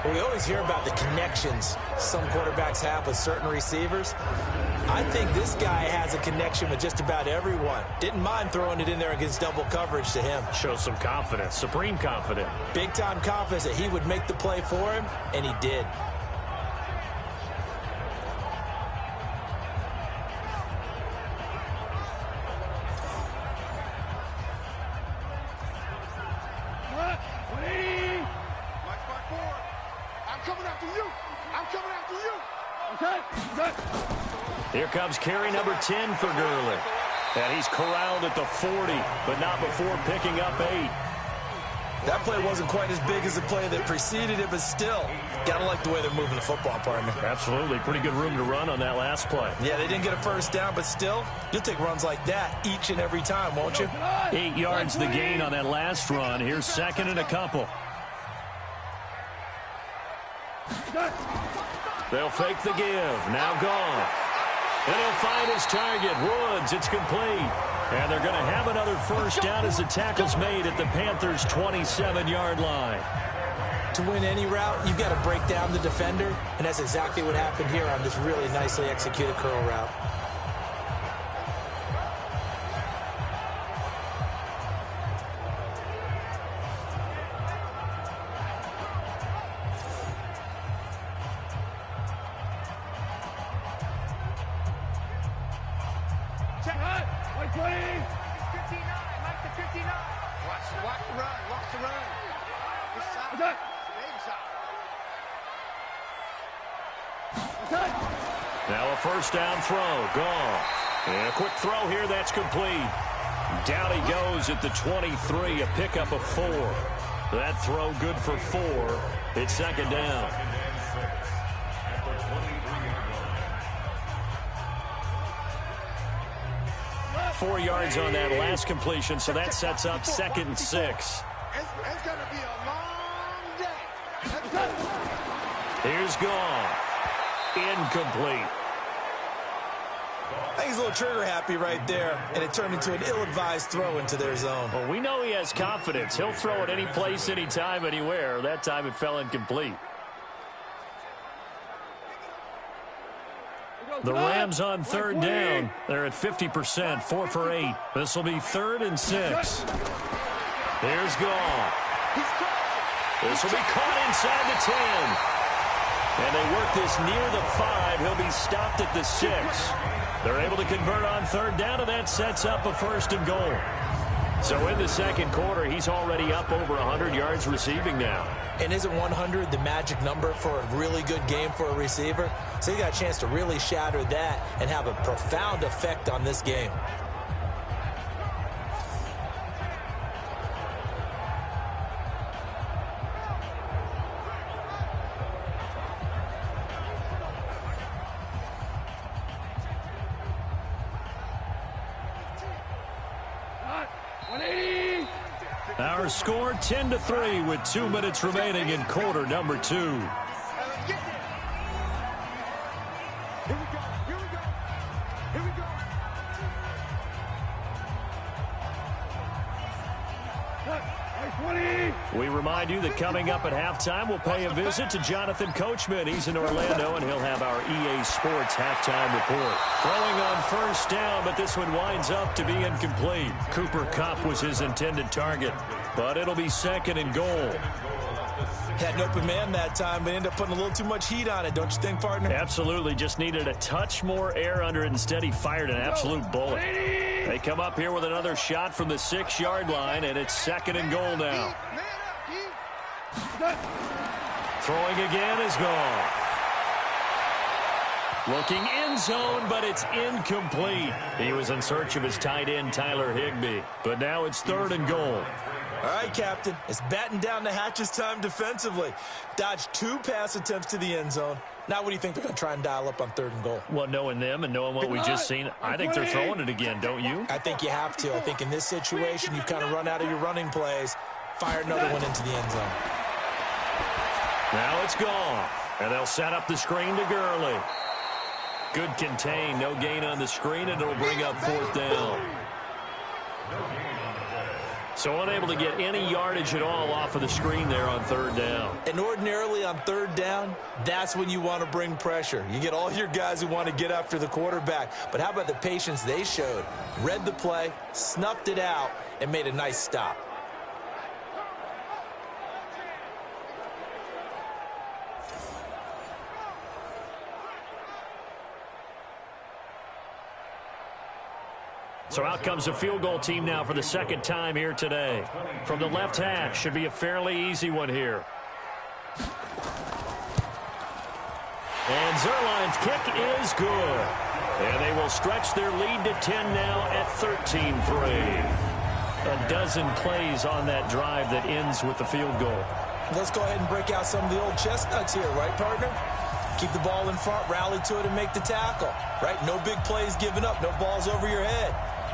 We always hear about the connections some quarterbacks have with certain receivers. I think this guy has a connection with just about everyone. Didn't mind throwing it in there against double coverage to him. Shows some confidence, supreme confidence. Big-time confidence that he would make the play for him, and he did. Here comes carry number 10 for Gurley. And he's corralled at the 40, but not before picking up 8. That play wasn't quite as big as the play that preceded it, but still, gotta like the way they're moving the football, partner. Absolutely. Pretty good room to run on that last play. Yeah, they didn't get a first down, but still, you'll take runs like that each and every time, won't you? 8 yards the gain on that last run. Here's 2nd and a couple. They'll fake the give. Now Goff. And he'll find his target. Woods, it's complete. And they're going to have another first down as the tackle's made at the Panthers' 27-yard line. To win any route, you've got to break down the defender, and that's exactly what happened here on this really nicely executed curl route. Now a first down throw. Goff. And a quick throw here. That's complete. Down he goes at the 23. A pickup of 4. That throw good for 4. It's 2nd down. Four yards on that last completion, so that sets up 2nd and 6. It's going to be a long day. Here's Goff. Incomplete. I think he's a little trigger happy right there, and it turned into an ill-advised throw into their zone. Well, we know he has confidence. He'll throw it any place, anytime, anywhere. That time it fell incomplete. The Rams on third down. They're at 50%, 4 for 8. This will be 3rd and 6. Here's Goff. This will be caught inside the 10. And they work this near the 5. He'll be stopped at the 6. They're able to convert on third down, and that sets up a 1st and goal. So in the second quarter, he's already up over 100 yards receiving now. And isn't 100 the magic number for a really good game for a receiver? So he got a chance to really shatter that and have a profound effect on this game. Our score 10-3 with 2 minutes remaining in quarter number 2. Here we go. Here we go. We remind you that coming up at halftime, we'll pay a visit to Jonathan Coachman. He's in Orlando, and he'll have our EA Sports halftime report. Throwing on first down, but this one winds up to be incomplete. Cooper Kupp was his intended target, but it'll be 2nd and goal. Had an open man that time, but ended up putting a little too much heat on it, don't you think, partner? Absolutely. Just needed a touch more air under it. Instead, he fired an absolute bullet. They come up here with another shot from the 6-yard line, and it's 2nd and goal now. Throwing again is gone. Looking end zone, but it's incomplete. He was in search of his tight end, Tyler Higbee. But now it's 3rd and goal. All right, Captain. It's batten down the hatches time defensively. Dodged 2 pass attempts to the end zone. Now what do you think they're going to try and dial up on 3rd and goal? Well, knowing them and knowing what we just seen, I think they're throwing it again, don't you? I think you have to. I think in this situation, you kind of run out of your running plays, fire another one into the end zone. Now it's gone. And they'll set up the screen to Gurley. Good contain, no gain on the screen, and it'll bring up 4th down. So unable to get any yardage at all off of the screen there on 3rd down. And ordinarily on 3rd down, that's when you want to bring pressure. You get all your guys who want to get after the quarterback. But how about the patience they showed? Read the play, snuffed it out, and made a nice stop. So out comes the field goal team now for the 2nd time here today. From the left hash, should be a fairly easy one here. And Zerline's kick is good. And they will stretch their lead to 10 now at 13-3. A dozen plays on that drive that ends with the field goal. Let's go ahead and break out some of the old chestnuts here, right, partner? Keep the ball in front, rally to it, and make the tackle, right? No big plays given up, no balls over your head.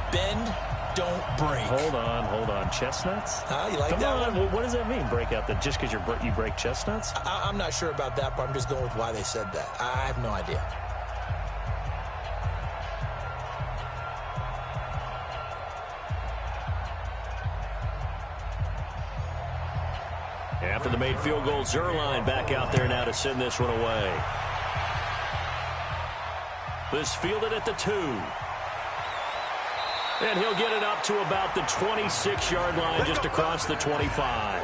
Bend, don't break. Hold on. Chestnuts? You like that one? What does that mean, break out? That just because you break chestnuts? I'm not sure about that, but I'm just going with why they said that. I have no idea. After the made field goal, Zerline back out there now to send this one away. This fielded at the 2. And he'll get it up to about the 26-yard line, just across the 25.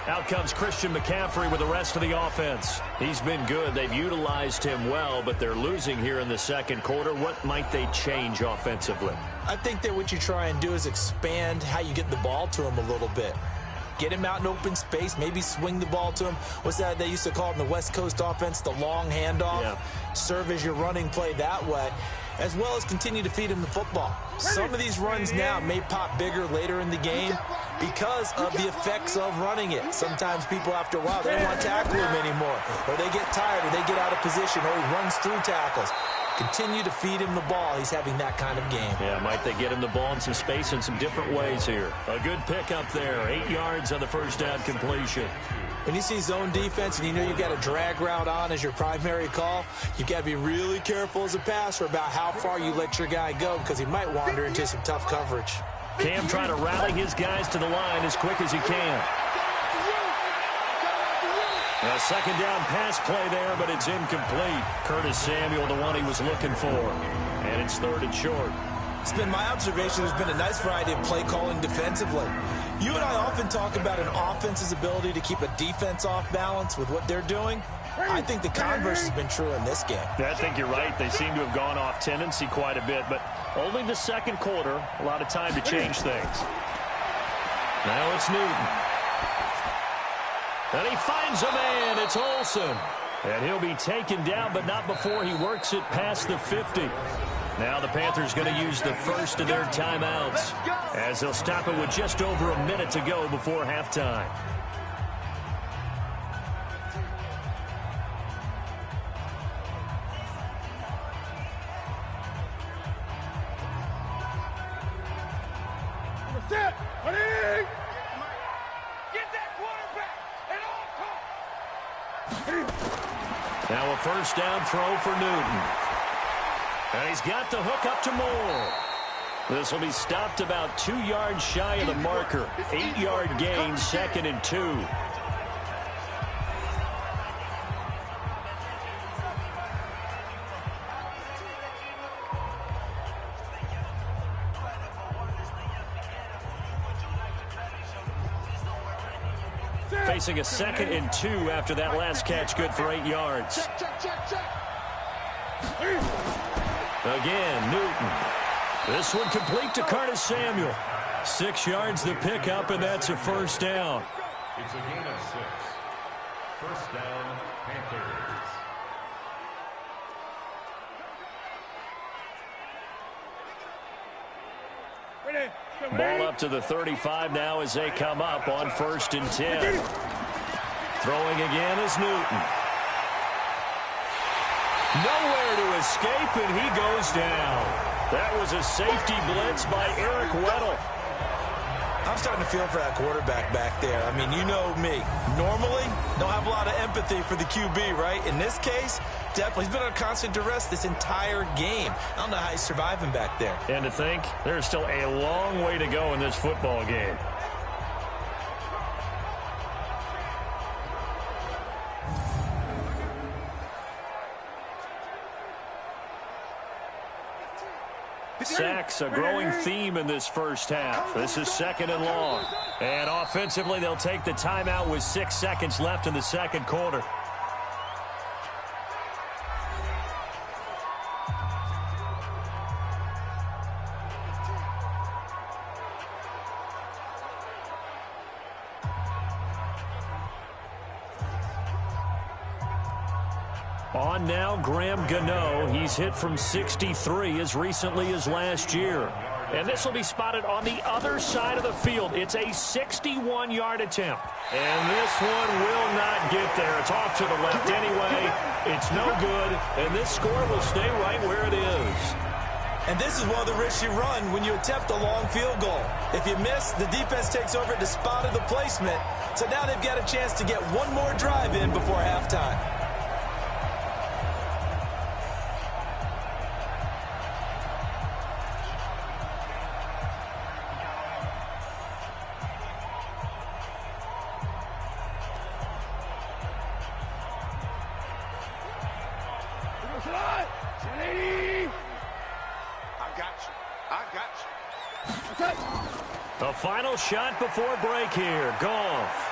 Out comes Christian McCaffrey with the rest of the offense. He's been good. They've utilized him well, but they're losing here in the second quarter. What might they change offensively? I think that what you try and do is expand how you get the ball to him a little bit. Get him out in open space, maybe swing the ball to him. What's that they used to call it in the West Coast offense, the long handoff? Yeah. Serve as your running play that way, as well as continue to feed him the football. Some of these runs now may pop bigger later in the game because of the effects of running it. Sometimes people, after a while, they don't want to tackle him anymore, or they get tired, or they get out of position, or he runs through tackles. Continue to feed him the ball. He's having that kind of game. Yeah, might they get him the ball in some space in some different ways here. A good pickup there. 8 yards on the first down completion. When you see zone defense and you know you've got a drag route on as your primary call, you've got to be really careful as a passer about how far you let your guy go because he might wander into some tough coverage. Cam trying to rally his guys to the line as quick as he can. A second down pass play there, but it's incomplete. Curtis Samuel, the one he was looking for. And it's 3rd and short. It's been my observation there's been a nice variety of play calling defensively. You and I often talk about an offense's ability to keep a defense off balance with what they're doing. I think the converse has been true in this game. I think you're right. They seem to have gone off tendency quite a bit, but only the second quarter. A lot of time to change things. Now it's Newton. And he finds a man. It's Olsen. And he'll be taken down, but not before he works it past the 50. Now the Panthers going to use the first of their timeouts as they'll stop it with just over a minute to go before halftime. Get that quarterback at all costs. Now a first down throw for Newton. And he's got the hook up to Moore. This will be stopped about 2 yards shy of the marker. 8-yard gain, 2nd and 2. Facing a 2nd and 2 after that last catch, good for 8 yards. Again, Newton. This one complete to Curtis Samuel. 6 yards the pickup, and that's a first down. It's a gain of 6. First down, Panthers. Ball up to the 35 now as they come up on 1st and 10. Throwing again is Newton. Nowhere to escape, and he goes down. That was a safety blitz by Eric Weddle. I'm starting to feel for that quarterback back there. I mean, you know me. Normally, don't have a lot of empathy for the QB, right? In this case, definitely. He's been under constant duress this entire game. I don't know how he's surviving back there. And to think, there's still a long way to go in this football game. Sacks, a growing theme in this first half. This is 2nd and long. And offensively, they'll take the timeout with 6 seconds left in the second quarter. On now, Graham Gano. He's hit from 63 as recently as last year. And this will be spotted on the other side of the field. It's a 61-yard attempt. And this one will not get there. It's off to the left anyway. It's no good. And this score will stay right where it is. And this is one of the risks you run when you attempt a long field goal. If you miss, the defense takes over at the spot of the placement. So now they've got a chance to get one more drive in before halftime. The final shot before break here. Goff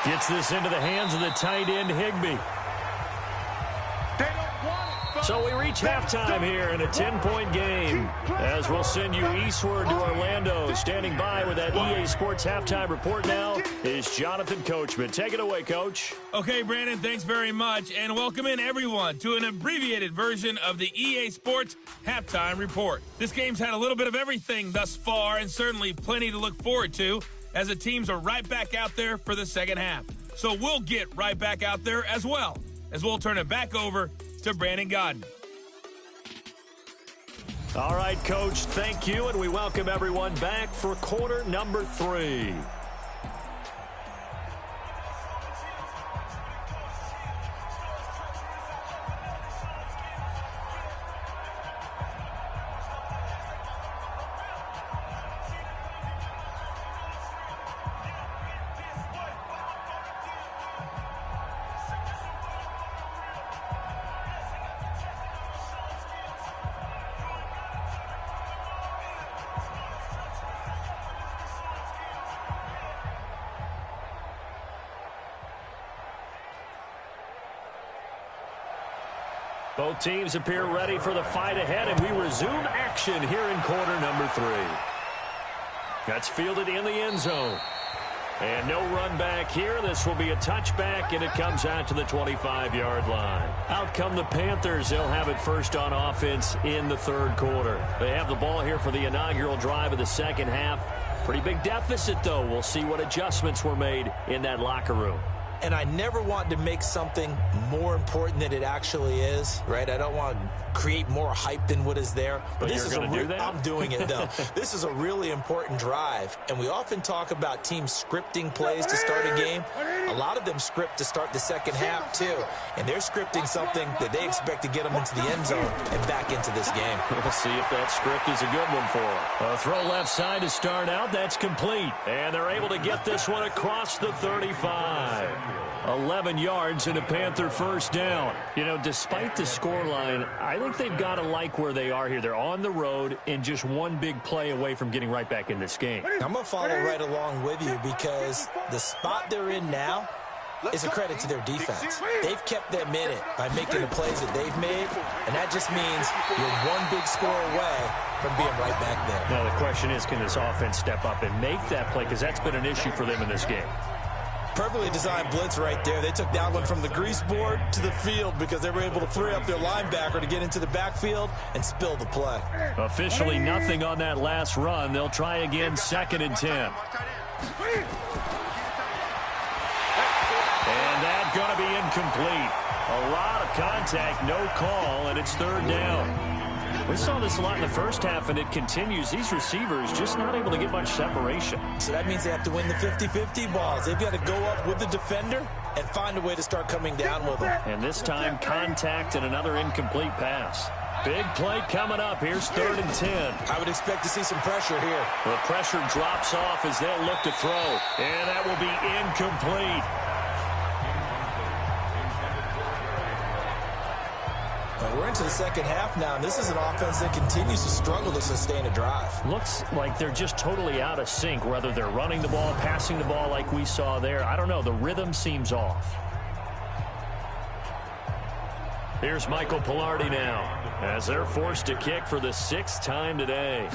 gets this into the hands of the tight end, Higbee. So we reach halftime here in a 10-point game as we'll send you eastward to Orlando. Standing by with that EA Sports halftime report now is Jonathan Coachman. Take it away, Coach. Okay, Brandon, thanks very much. And welcome in, everyone, to an abbreviated version of the EA Sports halftime report. This game's had a little bit of everything thus far and certainly plenty to look forward to as the teams are right back out there for the second half. So we'll get right back out there as well as we'll turn it back over to Brandon Gaudin. All right, Coach, thank you, and we welcome everyone back for quarter number 3. Both teams appear ready for the fight ahead, and we resume action here in quarter number 3. That's fielded in the end zone. And no run back here. This will be a touchback, and it comes out to the 25-yard line. Out come the Panthers. They'll have it first on offense in the third quarter. They have the ball here for the inaugural drive of the second half. Pretty big deficit, though. We'll see what adjustments were made in that locker room. And I never want to make something more important than it actually is, right? I don't want to create more hype than what is there. But this is going to do that? I'm doing it, though. This is a really important drive. And we often talk about teams scripting plays to start a game. A lot of them script to start the second half, too. And they're scripting something that they expect to get them into the end zone and back into this game. We'll see if that script is a good one for them. A throw left side to start out. That's complete. And they're able to get this one across the 35. 11 yards and a Panther first down. You know, despite the scoreline, I think they've got to like where they are here. They're on the road and just one big play away from getting right back in this game. I'm going to follow right along with you because the spot they're in now is a credit to their defense. They've kept them in it by making the plays that they've made, and that just means you're one big score away from being right back there. Now, the question is, can this offense step up and make that play? Because that's been an issue for them in this game. Perfectly designed blitz right there. They took that one from the grease board to the field because they were able to free up their linebacker to get into the backfield and spill the play. Officially nothing on that last run. They'll try again, 2nd and 10. And that's going to be incomplete. A lot of contact, no call, and it's 3rd down. We saw this a lot in the first half, and it continues. These receivers just not able to get much separation. So that means they have to win the 50-50 balls. They've got to go up with the defender and find a way to start coming down with them. And this time, contact and another incomplete pass. Big play coming up. Here's 3rd and 10. I would expect to see some pressure here. The pressure drops off as they'll look to throw. And that will be incomplete. We're into the second half now, and this is an offense that continues to struggle to sustain a drive. Looks like they're just totally out of sync, whether they're running the ball, passing the ball like we saw there. I don't know. The rhythm seems off. Here's Michael Pilardi now as they're forced to kick for the 6th time today.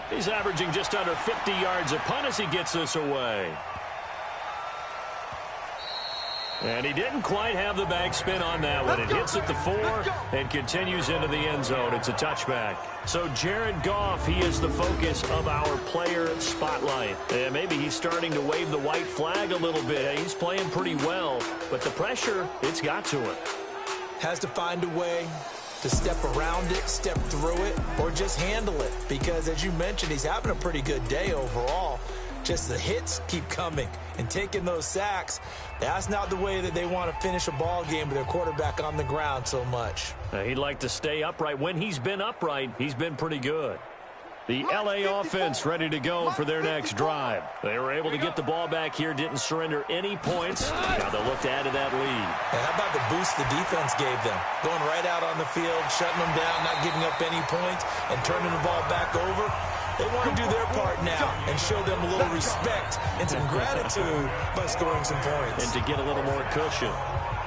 He's averaging just under 50 yards a punt as he gets this away. And he didn't quite have the backspin on that one. It hits at the 4 and continues into the end zone. It's a touchback. So Jared Goff, he is the focus of our player spotlight. And maybe he's starting to wave the white flag a little bit. He's playing pretty well, but the pressure, it's got to him. Has to find a way to step around it, step through it, or just handle it. Because as you mentioned, he's having a pretty good day overall. Just the hits keep coming and taking those sacks. That's not the way that they want to finish a ball game with their quarterback on the ground so much. He'd like to stay upright. When he's been upright, he's been pretty good. The LA offense ready to go for their next drive. They were able to get the ball back here, didn't surrender any points. Now they'll look to add to that lead. And how about the boost the defense gave them? Going right out on the field, shutting them down, not giving up any points, and turning the ball back over. They want to do their part now and show them a little respect and some gratitude by scoring some points. And to get a little more cushion.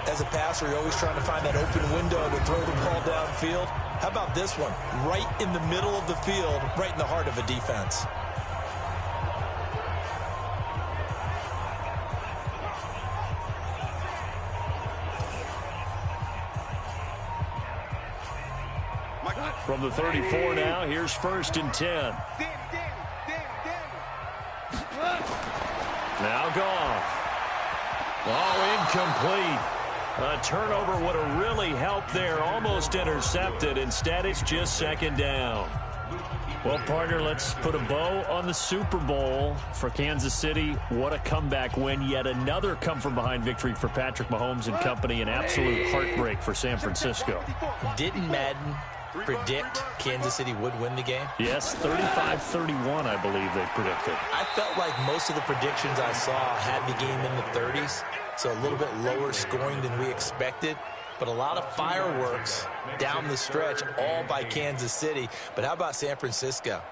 As a passer, you're always trying to find that open window to throw the ball downfield. How about this one? Right in the middle of the field, right in the heart of a defense. From the 34 now, here's 1st and 10. Now Goff. Oh, incomplete. A turnover would have really helped there. Almost intercepted. Instead, it's just second down. Well, partner, let's put a bow on the Super Bowl for Kansas City. What a comeback win. Yet another come-from-behind victory for Patrick Mahomes and company. An absolute heartbreak for San Francisco. Didn't Madden predict Kansas City would win the game? Yes, 35-31, I believe they predicted. I felt like most of the predictions I saw had the game in the 30s, so a little bit lower scoring than we expected. But a lot of fireworks down the stretch, all by Kansas City. But how about San Francisco?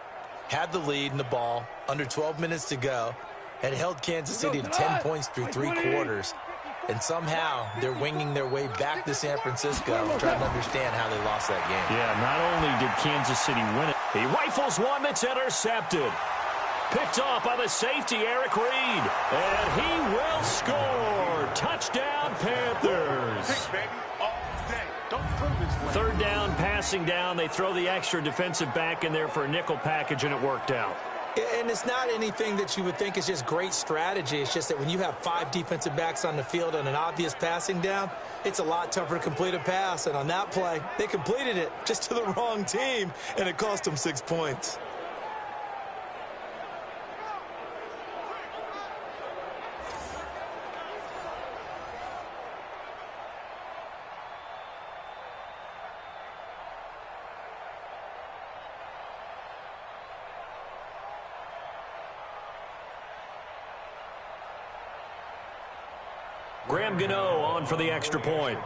Had the lead in the ball, under 12 minutes to go, had held Kansas City to 10 points through 3 quarters. And somehow they're winging their way back to San Francisco, trying to understand how they lost that game. Yeah, not only did Kansas City win it, he rifles one that's intercepted. Picked off by the safety, Eric Reed. And he will score. Touchdown, Panthers. Third down, passing down. They throw the extra defensive back in there for a nickel package, and it worked out. And it's not anything that you would think is just great strategy. It's just that when you have 5 defensive backs on the field and an obvious passing down, it's a lot tougher to complete a pass. And on that play, they completed it just to the wrong team, and it cost them 6 points. Graham Gano on for the extra point.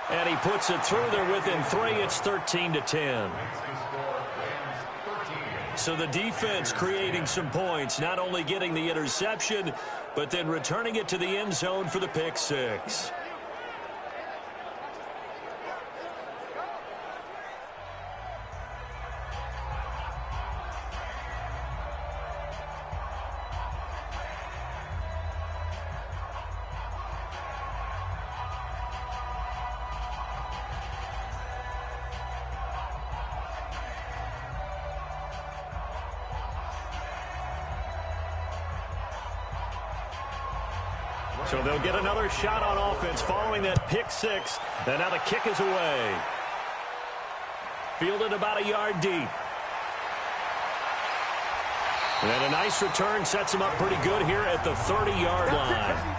And he puts it through there within 3. It's 13-10. So the defense creating some points, not only getting the interception, but then returning it to the end zone for the pick 6. So they'll get another shot on offense following that pick 6. And now the kick is away. Fielded about a yard deep. And a nice return sets him up pretty good here at the 30-yard line.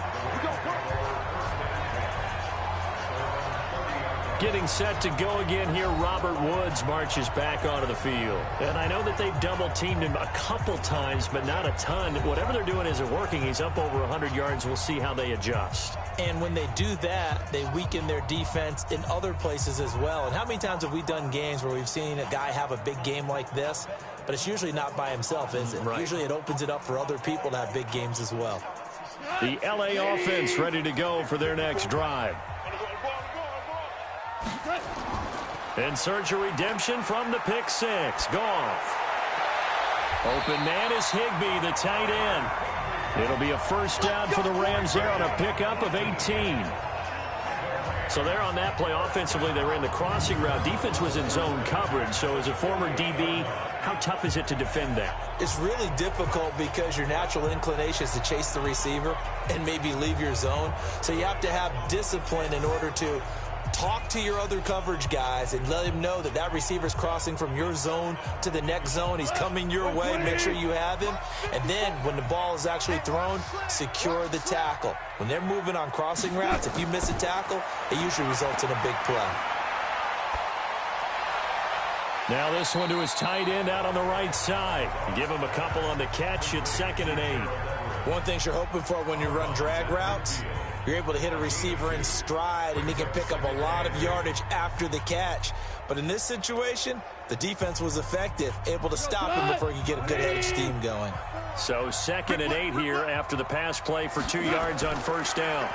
Getting set to go again here, Robert Woods marches back onto the field. And I know that they've double-teamed him a couple times, but not a ton. Whatever they're doing isn't working. He's up over 100 yards. We'll see how they adjust. And when they do that, they weaken their defense in other places as well. And how many times have we done games where we've seen a guy have a big game like this? But it's usually not by himself, is it? Right. Usually it opens it up for other people to have big games as well. The LA offense ready to go for their next drive. In search of redemption from the pick 6. Goff. Open man is Higbee, the tight end. It'll be a first down for the Rams there on a pickup of 18. So there on that play, offensively, they ran the crossing route. Defense was in zone coverage. So as a former DB, how tough is it to defend that? It's really difficult because your natural inclination is to chase the receiver and maybe leave your zone. So you have to have discipline in order to talk to your other coverage guys and let him know that that receiver's crossing from your zone to the next zone. He's coming your way. Make sure you have him. And then when the ball is actually thrown, secure the tackle. When they're moving on crossing routes, if you miss a tackle, it usually results in a big play. Now this one to his tight end out on the right side. Give him a couple on the catch. It's 2nd and 8. One thing you're hoping for when you run drag routes, you're able to hit a receiver in stride, and he can pick up a lot of yardage after the catch. But in this situation, the defense was effective, able to stop him before he could get a good head of steam going. So 2nd and 8 here after the pass play for 2 yards on first down.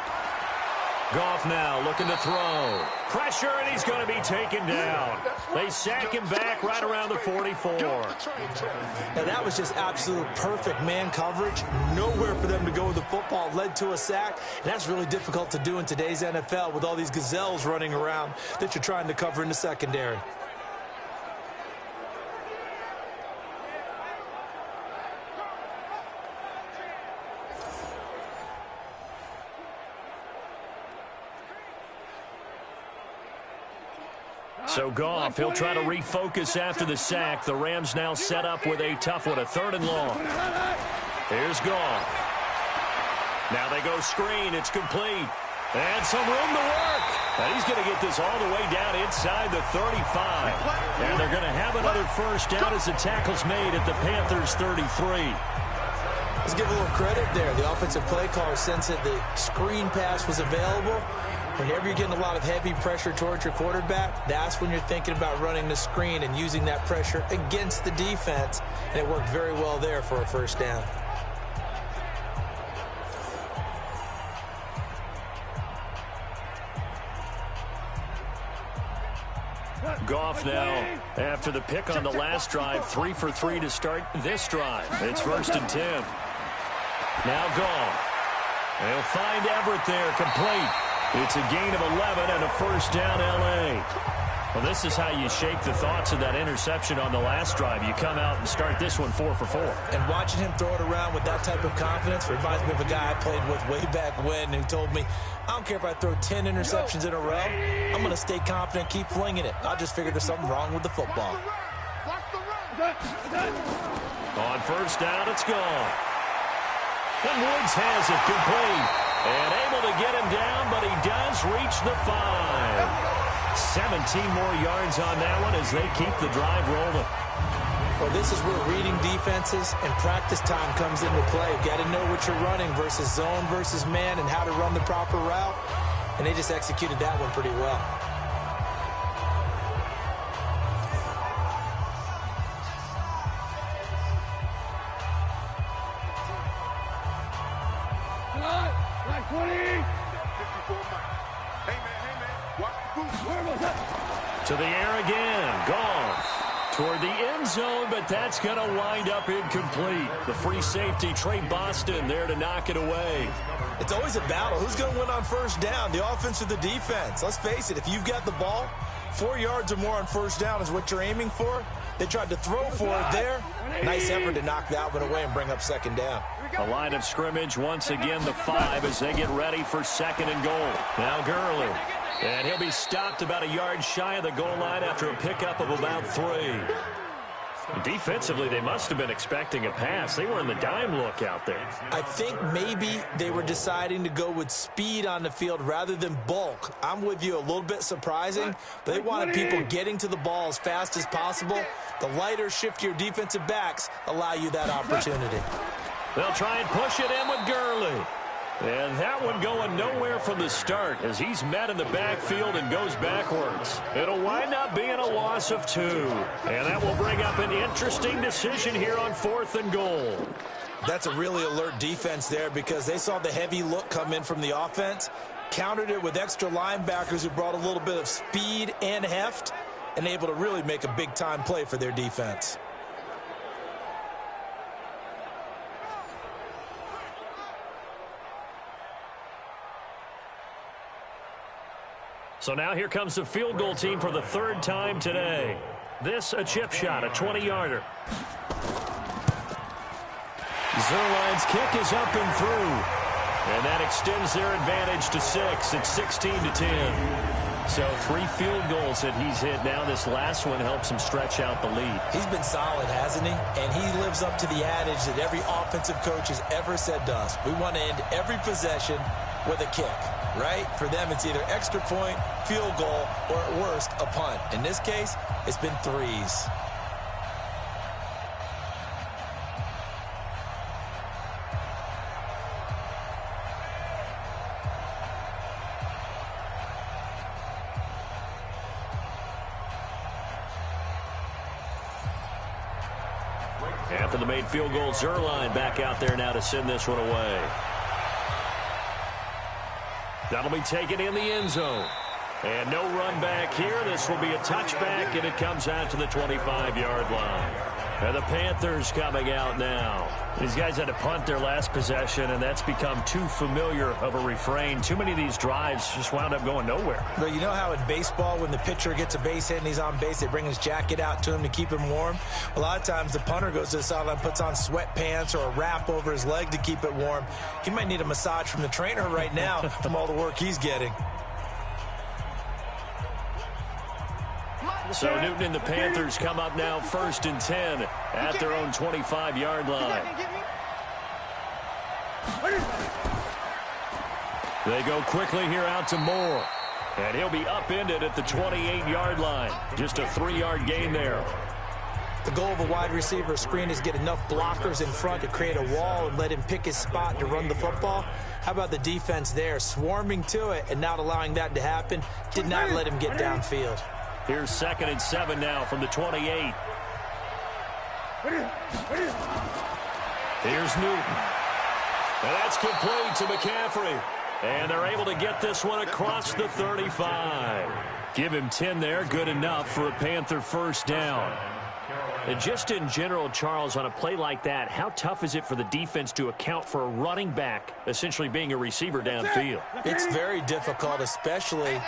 Goff now looking to throw. Pressure, and he's going to be taken down. They sack him back right around the 44. Now that was just absolute perfect man coverage. Nowhere for them to go with the football. Led to a sack. And that's really difficult to do in today's NFL with all these gazelles running around that you're trying to cover in the secondary. So Goff, he'll try to refocus after the sack. The Rams now set up with a tough one, a 3rd and long. Here's Goff. Now they go screen. It's complete. And some room to work. And he's going to get this all the way down inside the 35. And they're going to have another first down as the tackle's made at the Panthers 33. Let's give a little credit there. The offensive play caller sensed that the screen pass was available. Whenever you're getting a lot of heavy pressure towards your quarterback, that's when you're thinking about running the screen and using that pressure against the defense. And it worked very well there for a first down. Goff now, after the pick on the last drive, 3 for 3 to start this drive. It's 1st and 10. Now Goff. They'll find Everett there, complete. It's a gain of 11 and a first down, L.A. Well, this is how you shape the thoughts of that interception on the last drive. You come out and start this one 4 for 4. And watching him throw it around with that type of confidence reminds me of a guy I played with way back when who told me, I don't care if I throw 10 interceptions in a row. I'm going to stay confident, keep flinging it. I just figured there's something wrong with the football. On first down, it's gone. And Woods has it complete. And able to get him down, but he does reach the 5. 17 more yards on that one as they keep the drive rolling. Well, this is where reading defenses and practice time comes into play. You got to know what you're running versus zone versus man and how to run the proper route. And they just executed that one pretty well. To the air again. Goff toward the end zone, but that's going to wind up incomplete. The free safety, Trey Boston, there to knock it away. It's always a battle. Who's going to win on first down, the offense or the defense? Let's face it, if you've got the ball, 4 yards or more on first down is what you're aiming for. They tried to throw for it there. Nice effort to knock that one away and bring up second down. A line of scrimmage, once again the 5 as they get ready for 2nd and goal. Now Gurley. And he'll be stopped about a yard shy of the goal line after a pickup of about 3. Defensively, they must have been expecting a pass. They were in the dime look out there. I think maybe they were deciding to go with speed on the field rather than bulk. I'm with you, a little bit surprising. But they wanted people getting to the ball as fast as possible. The lighter, shiftier defensive backs allow you that opportunity. They'll try and push it in with Gurley. And that one going nowhere from the start as he's met in the backfield and goes backwards. It'll wind up being a loss of 2. And that will bring up an interesting decision here on 4th and goal. That's a really alert defense there because they saw the heavy look come in from the offense, countered it with extra linebackers who brought a little bit of speed and heft, and able to really make a big-time play for their defense. So now here comes the field goal team for the 3rd time today. This a chip shot, a 20-yarder. Zerline's kick is up and through. And that extends their advantage to 6. It's 16-10. So 3 field goals that he's hit now. This last one helps him stretch out the lead. He's been solid, hasn't he? And he lives up to the adage that every offensive coach has ever said to us. We want to end every possession with a kick, right? For them, it's either extra point, field goal, or at worst, a punt. In this case, it's been 3s. After the made field goal, Zerline back out there now to send this one away. That'll be taken in the end zone. And no run back here. This will be a touchback, and it comes out to the 25-yard line. And the Panthers coming out now. These guys had to punt their last possession, and that's become too familiar of a refrain. Too many of these drives just wound up going nowhere. But you know how in baseball, when the pitcher gets a base hit and he's on base, they bring his jacket out to him to keep him warm? A lot of times the punter goes to the sideline, puts on sweatpants or a wrap over his leg to keep it warm. He might need a massage from the trainer right now from all the work he's getting. So Newton and the Panthers come up now 1st and 10 at their own 25-yard line. They go quickly here out to Moore. And he'll be upended at the 28-yard line. Just a 3-yard gain there. The goal of a wide receiver screen is get enough blockers in front to create a wall and let him pick his spot to run the football. How about the defense there, swarming to it and not allowing that to happen? Did not let him get downfield. Here's 2nd and 7 now from the 28. Here's Newton. And that's complete to McCaffrey. And they're able to get this one across the 35. Give him 10 there, good enough for a Panther first down. And just in general, Charles, on a play like that, how tough is it for the defense to account for a running back essentially being a receiver downfield? It's very difficult, especially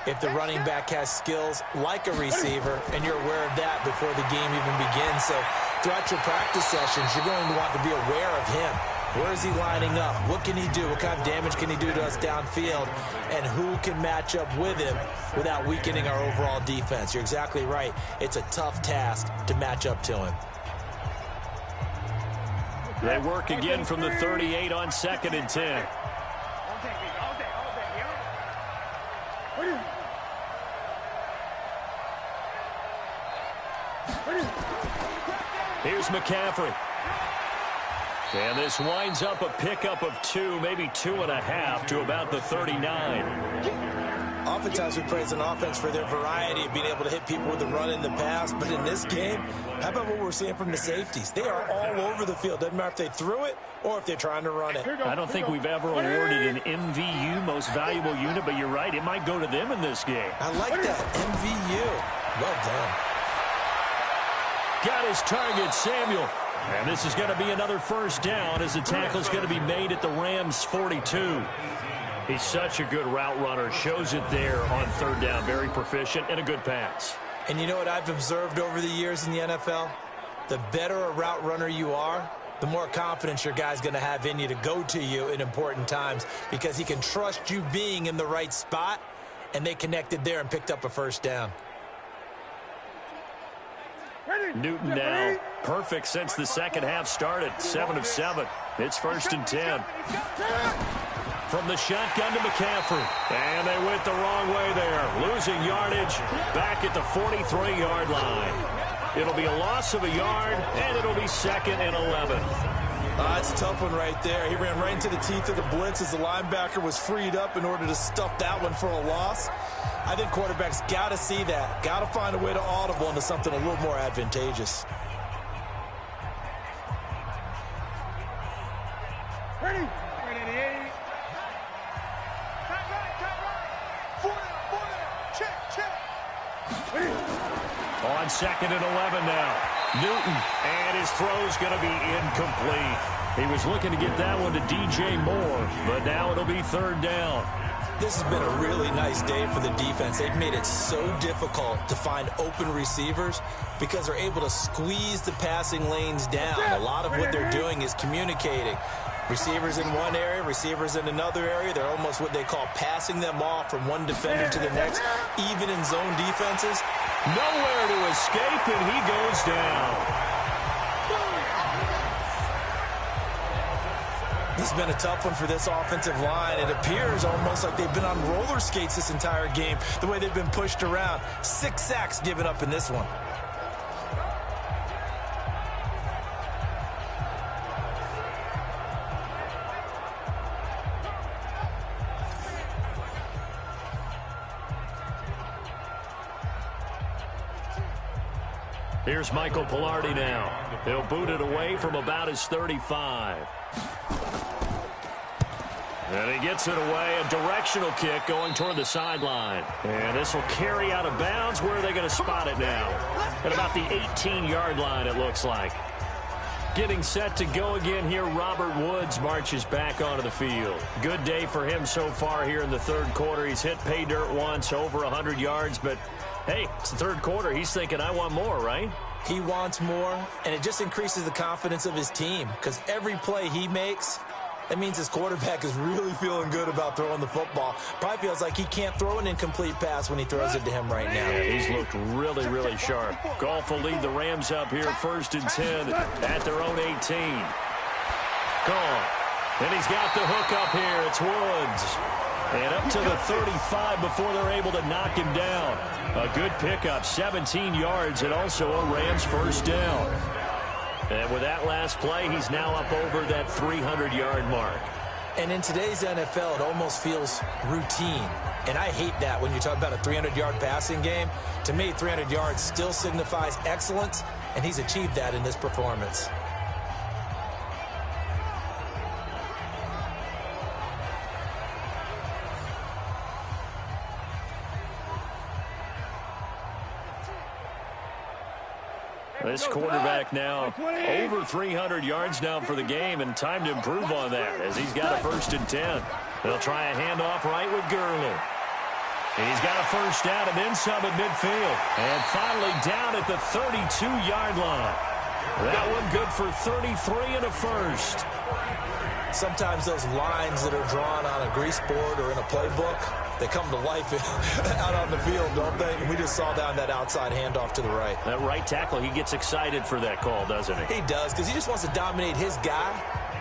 if the running back has skills like a receiver, and you're aware of that before the game even begins. So throughout your practice sessions, you're going to want to be aware of him. Where is he lining up? What can he do? What kind of damage can he do to us downfield? And who can match up with him without weakening our overall defense? You're exactly right. It's a tough task to match up to him. They work again from the 38 on 2nd and 10. Here's McCaffrey. And this winds up a pickup of 2, maybe 2.5 to about the 39. Oftentimes we praise an offense for their variety of being able to hit people with the run in the pass. But in this game, how about what we're seeing from the safeties? They are all over the field. Doesn't matter if they threw it or if they're trying to run it. I don't think we've ever awarded an MVU, most valuable unit, but you're right. It might go to them in this game. I like that. MVU. Well done. Got his target, Samuel. And this is going to be another first down as the tackle's going to be made at the Rams' 42. He's such a good route runner. Shows it there on 3rd down. Very proficient and a good pass. And you know what I've observed over the years in the NFL? The better a route runner you are, the more confidence your guy's going to have in you to go to you in important times because he can trust you being in the right spot, and they connected there and picked up a first down. Newton now perfect since the second half started. 7 of 7. It's 1st and 10. From the shotgun to McCaffrey. And they went the wrong way there. Losing yardage back at the 43-yard line. It'll be a loss of a yard, and it'll be 2nd and 11. That's a tough one right there. He ran right into the teeth of the blitz as the linebacker was freed up in order to stuff that one for a loss. I think quarterbacks got to see that. Got to find a way to audible into something a little more advantageous. Ready? Ready to 80. Tight right. 4 down. Check. On 2nd and 11 now. Newton, and his throw's going to be incomplete. He was looking to get that one to DJ Moore, but now it'll be 3rd down. This has been a really nice day for the defense. They've made it so difficult to find open receivers because they're able to squeeze the passing lanes down. A lot of what they're doing is communicating. Receivers in one area, receivers in another area. They're almost what they call passing them off from one defender to the next, even in zone defenses. Nowhere to escape, and he goes down. This has been a tough one for this offensive line. It appears almost like they've been on roller skates this entire game, the way they've been pushed around. 6 sacks given up in this one. Here's Michael Pilardi now. He'll boot it away from about his 35. And he gets it away, a directional kick going toward the sideline. And this will carry out of bounds. Where are they going to spot it now? At about the 18-yard line, it looks like. Getting set to go again here, Robert Woods marches back onto the field. Good day for him so far here in the 3rd quarter. He's hit pay dirt once, over 100 yards, but hey, it's the 3rd quarter. He's thinking, I want more, right? He wants more, and it just increases the confidence of his team because every play he makes That means his quarterback is really feeling good about throwing the football. Probably feels like he can't throw an incomplete pass when he throws it to him right now. Yeah, he's looked really, really sharp. Goff will lead the Rams up here 1st and 10 at their own 18. Goff. And he's got the hook up here. It's Woods. And up to the 35 before they're able to knock him down. A good pickup, 17 yards, and also a Rams first down. And with that last play, he's now up over that 300-yard mark. And in today's NFL, it almost feels routine. And I hate that when you talk about a 300-yard passing game. To me, 300 yards still signifies excellence, and he's achieved that in this performance. This quarterback now over 300 yards now for the game, and time to improve on that as he's got a 1st and 10. They'll try a handoff right with Gurley. And he's got a first down and then some at midfield. And finally down at the 32-yard line. That one good for 33 and a first. Sometimes those lines that are drawn on a grease board or in a playbook, they come to life out on the field, don't they? And we just saw down that outside handoff to the right. That right tackle, he gets excited for that call, doesn't he? He does, because he just wants to dominate his guy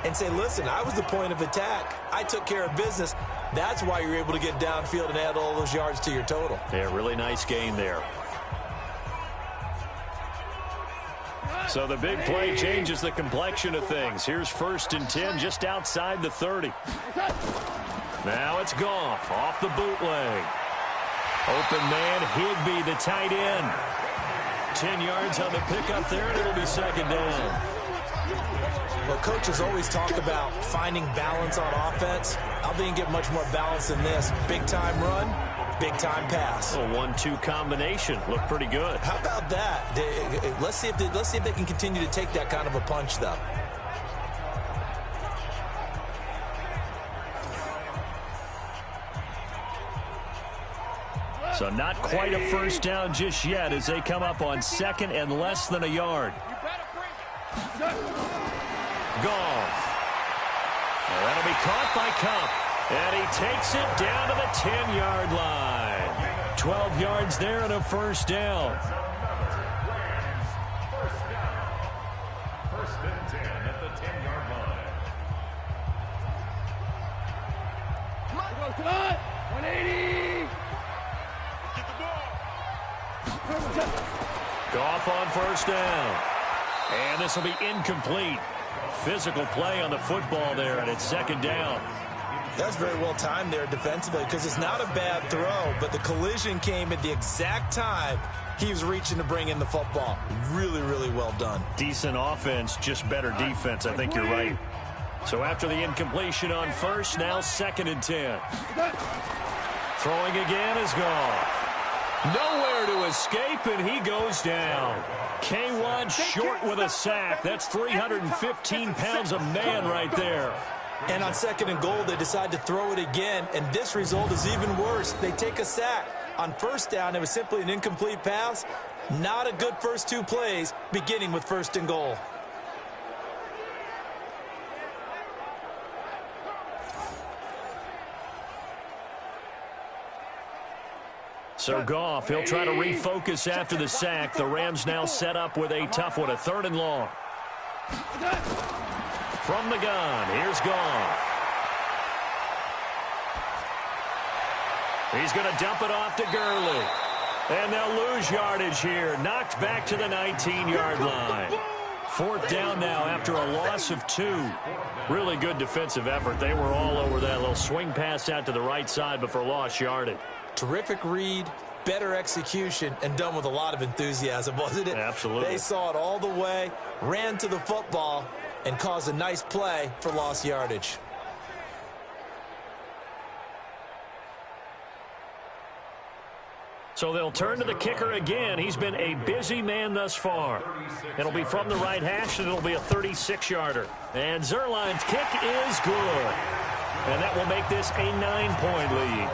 and say, listen, I was the point of attack. I took care of business. That's why you're able to get downfield and add all those yards to your total. Yeah, really nice gain there. So the big play changes the complexion of things. Here's 1st and 10 just outside the 30. Now it's Goff off the bootleg. Open man, Higbee, the tight end. 10 yards on the pickup there, and it'll be 2nd down. Well, coaches always talk about finding balance on offense. I don't think you get much more balance than this. Big-time run, big-time pass. A 1-2 combination. Looked pretty good. How about that? Let's see if they can continue to take that kind of a punch, though. So not quite a first down just yet as they come up on 2nd and less than a yard. Goff. And that'll be caught by Cup. And he takes it down to the 10-yard line. 12 yards there and a first down. First and 10 at the 10-yard line. Come on! 180! Get the ball! Goff on first down. And this will be incomplete. Physical play on the football there, and it's 2nd down. That's very well timed there defensively, because it's not a bad throw, but the collision came at the exact time he was reaching to bring in the football. Really, really well done. Decent offense, just better defense. I think you're right. So after the incompletion on first, now 2nd and 10. Throwing again is Goff. Nowhere to escape, and he goes down. K1 short with a sack. That's 315 pounds of man right there. And on 2nd and goal, they decide to throw it again, and this result is even worse. They take a sack. On first down, it was simply an incomplete pass. Not a good first 2 plays, beginning with 1st and goal. So Goff, he'll try to refocus after the sack. The Rams now set up with a tough one, a 3rd and long. From the gun, here's Goff. He's going to dump it off to Gurley. And they'll lose yardage here. Knocked back to the 19-yard line. 4th down now after a loss of 2. Really good defensive effort. They were all over that little swing pass out to the right side, but for lost yardage. Terrific read, better execution, and done with a lot of enthusiasm, wasn't it? Absolutely. They saw it all the way, ran to the football, and caused a nice play for lost yardage. So they'll turn to the kicker again. He's been a busy man thus far. It'll be from the right hash, and it'll be a 36-yarder. And Zerline's kick is good. And that will make this a 9-point lead.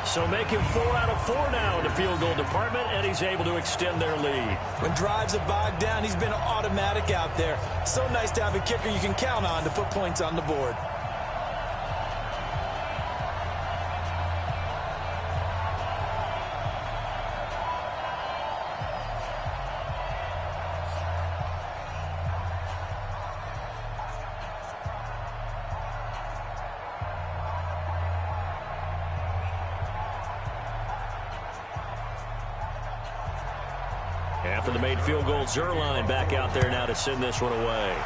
So making 4 out of 4 now in the field goal department, and he's able to extend their lead. When drives have bogged down, he's been automatic out there. So nice to have a kicker you can count on to put points on the board. After the made field goal, Zerline back out there now to send this one away.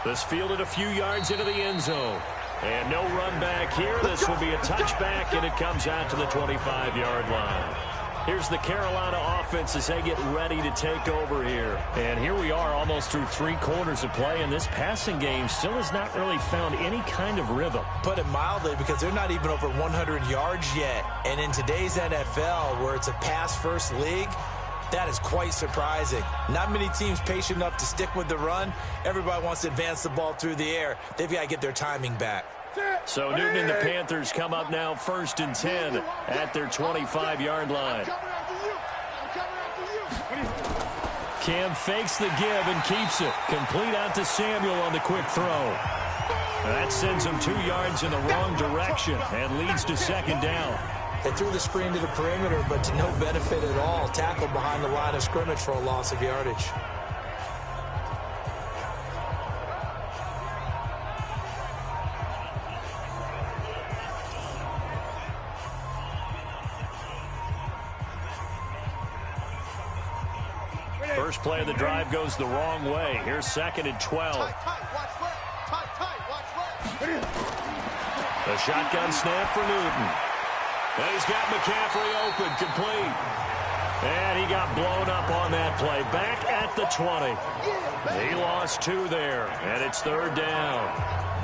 This fielded a few yards into the end zone. And no run back here. This will be a touchback, and it comes out to the 25-yard line. Here's the Carolina offense as they get ready to take over here. And here we are almost through 3 quarters of play, and this passing game still has not really found any kind of rhythm. Put it mildly, because they're not even over 100 yards yet. And in today's NFL, where it's a pass-first league, that is quite surprising. Not many teams patient enough to stick with the run. Everybody wants to advance the ball through the air. They've got to get their timing back. So Newton and the Panthers come up now 1st and 10 at their 25-yard line. Cam fakes the give and keeps it. Complete out to Samuel on the quick throw. That sends him 2 yards in the wrong direction and leads to 2nd down. They threw the screen to the perimeter, but to no benefit at all. Tackled behind the line of scrimmage for a loss of yardage. First play of the drive goes the wrong way. Here's 2nd and 12. The shotgun snap for Newton. And he's got McCaffrey open, complete. And he got blown up on that play. Back at the 20. He lost 2 there, and it's 3rd down.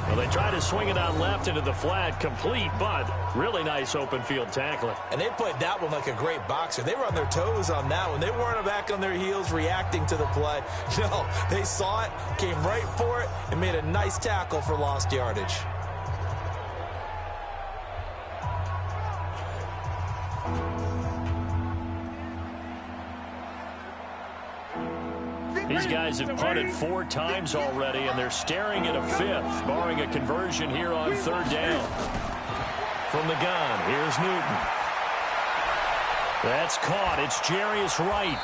Well, they tried to swing it on left into the flat, complete, but really nice open field tackling. And they played that one like a great boxer. They were on their toes on that one. They weren't back on their heels reacting to the play. No, they saw it, came right for it, and made a nice tackle for lost yardage. These guys have punted 4 times already, and they're staring at a 5th, barring a conversion here on 3rd down. From the gun, here's Newton. That's caught. It's Jarius Wright.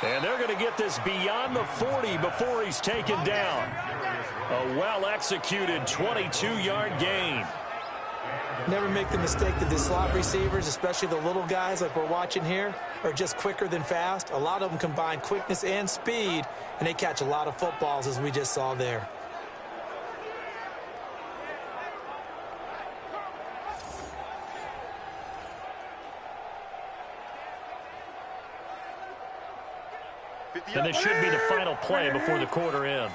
And they're going to get this beyond the 40 before he's taken down. A well-executed 22-yard gain. Never make the mistake that the slot receivers, especially the little guys like we're watching here, are just quicker than fast. A lot of them combine quickness and speed, and they catch a lot of footballs, as we just saw there. And this should be the final play before the quarter ends.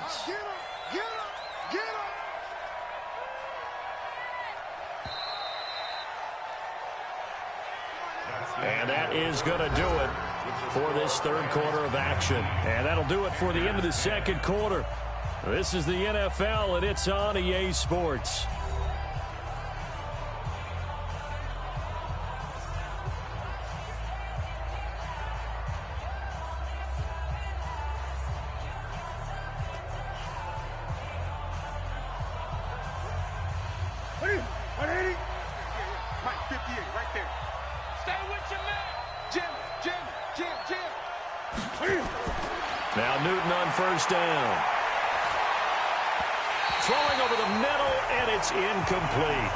And that is going to do it for this 3rd quarter of action. And that'll do it for the end of the 2nd quarter. This is the NFL, and it's on EA Sports. Now Newton on 1st down. Throwing over the middle, and it's incomplete.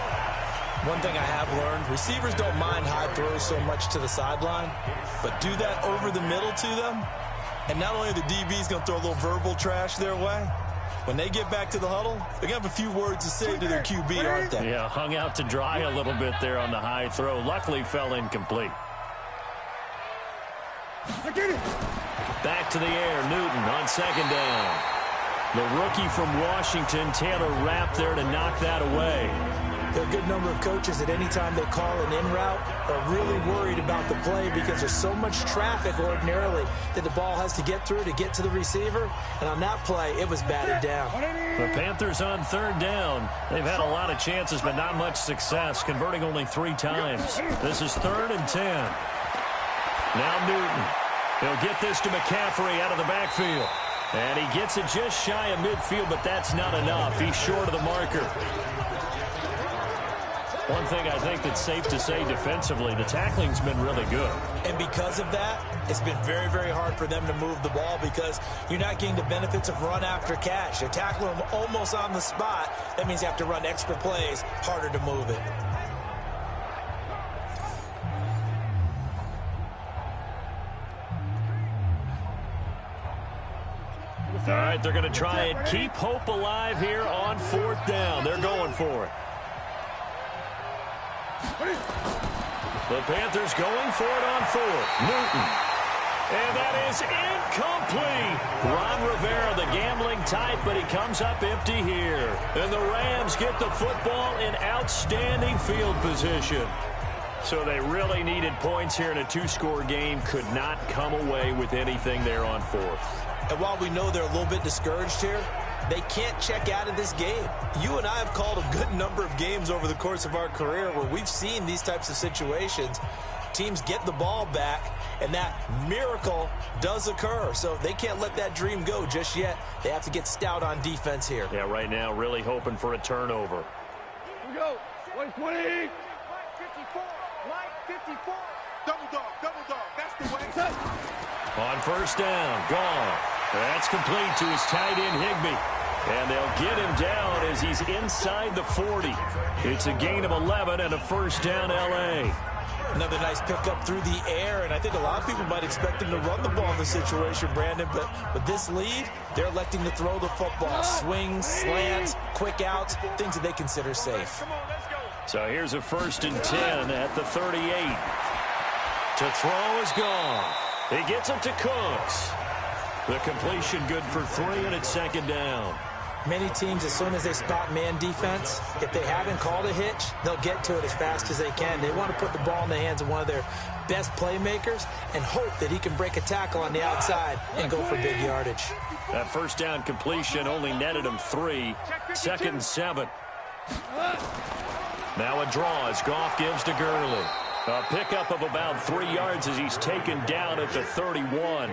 One thing I have learned, receivers don't mind high throws so much to the sideline, but do that over the middle to them, and not only the DB's going to throw a little verbal trash their way, when they get back to the huddle, they're going to have a few words to say to their QB, aren't they? Yeah, hung out to dry a little bit there on the high throw. Luckily fell incomplete. Back to the air, Newton on 2nd down. The rookie from Washington, Taylor Rapp, there to knock that away. There are a good number of coaches that any time they call an in route are really worried about the play because there's so much traffic ordinarily that the ball has to get through to get to the receiver. And on that play, it was batted down. The Panthers on 3rd down. They've had a lot of chances, but not much success, converting only 3 times. This is 3rd and 10. Now Newton. He'll get this to McCaffrey out of the backfield. And he gets it just shy of midfield, but that's not enough. He's short of the marker. One thing I think that's safe to say defensively, the tackling's been really good. And because of that, it's been very, very hard for them to move the ball because you're not getting the benefits of run after catch. You're tackling them almost on the spot. That means you have to run extra plays, harder to move it. All right, they're going to try and keep hope alive here on 4th down. They're going for it. The Panthers going for it on 4th. Newton. And that is incomplete. Ron Rivera, the gambling type, but he comes up empty here. And the Rams get the football in outstanding field position. So they really needed points here in a 2-score game. Could not come away with anything there on 4th. And while we know they're a little bit discouraged here, they can't check out of this game. You and I have called a good number of games over the course of our career where we've seen these types of situations. Teams get the ball back, and that miracle does occur. So they can't let that dream go just yet. They have to get stout on defense here. Yeah, right now really hoping for a turnover. Here we go. 20. Line 54. Line 54. Double dog. That's the way. On 1st down, Goff. That's complete to his tight end, Higbee. And they'll get him down as he's inside the 40. It's a gain of 11 and a 1st down, L.A. Another nice pickup through the air, and I think a lot of people might expect him to run the ball in this situation, Brandon, but with this lead, they're electing to throw the football. Swings, slants, quick outs, things that they consider safe. So here's a 1st and 10 at the 38. To throw is Goff. He gets it to Cooks. The completion good for 3, and it's 2nd down. Many teams, as soon as they spot man defense, if they haven't called a hitch, they'll get to it as fast as they can. They want to put the ball in the hands of one of their best playmakers and hope that he can break a tackle on the outside and go for big yardage. That 1st down completion only netted him 3. 2nd and 7. Now a draw as Goff gives to Gurley. A pickup of about 3 yards as he's taken down at the 31.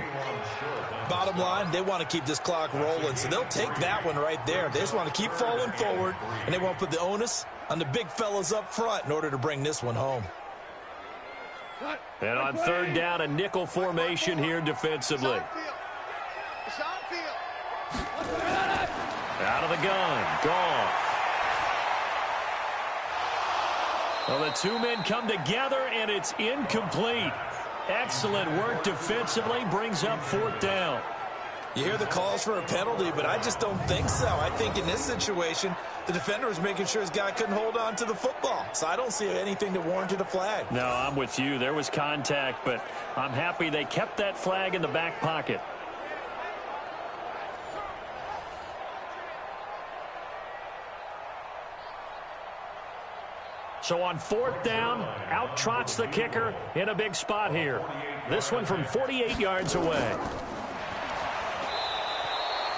Bottom line, they want to keep this clock rolling, so they'll take that one right there. They just want to keep falling forward, and they want to put the onus on the big fellas up front in order to bring this one home. And on 3rd down, a nickel formation here defensively. Out of the gun, Goff. Well, the 2 men come together, and it's incomplete. Excellent work defensively, brings up 4th down. You hear the calls for a penalty, but I just don't think so. I think in this situation, the defender was making sure his guy couldn't hold on to the football. So I don't see anything that warranted a flag. No, I'm with you. There was contact, but I'm happy they kept that flag in the back pocket. So on 4th down, out trots the kicker in a big spot here. This one from 48 yards away.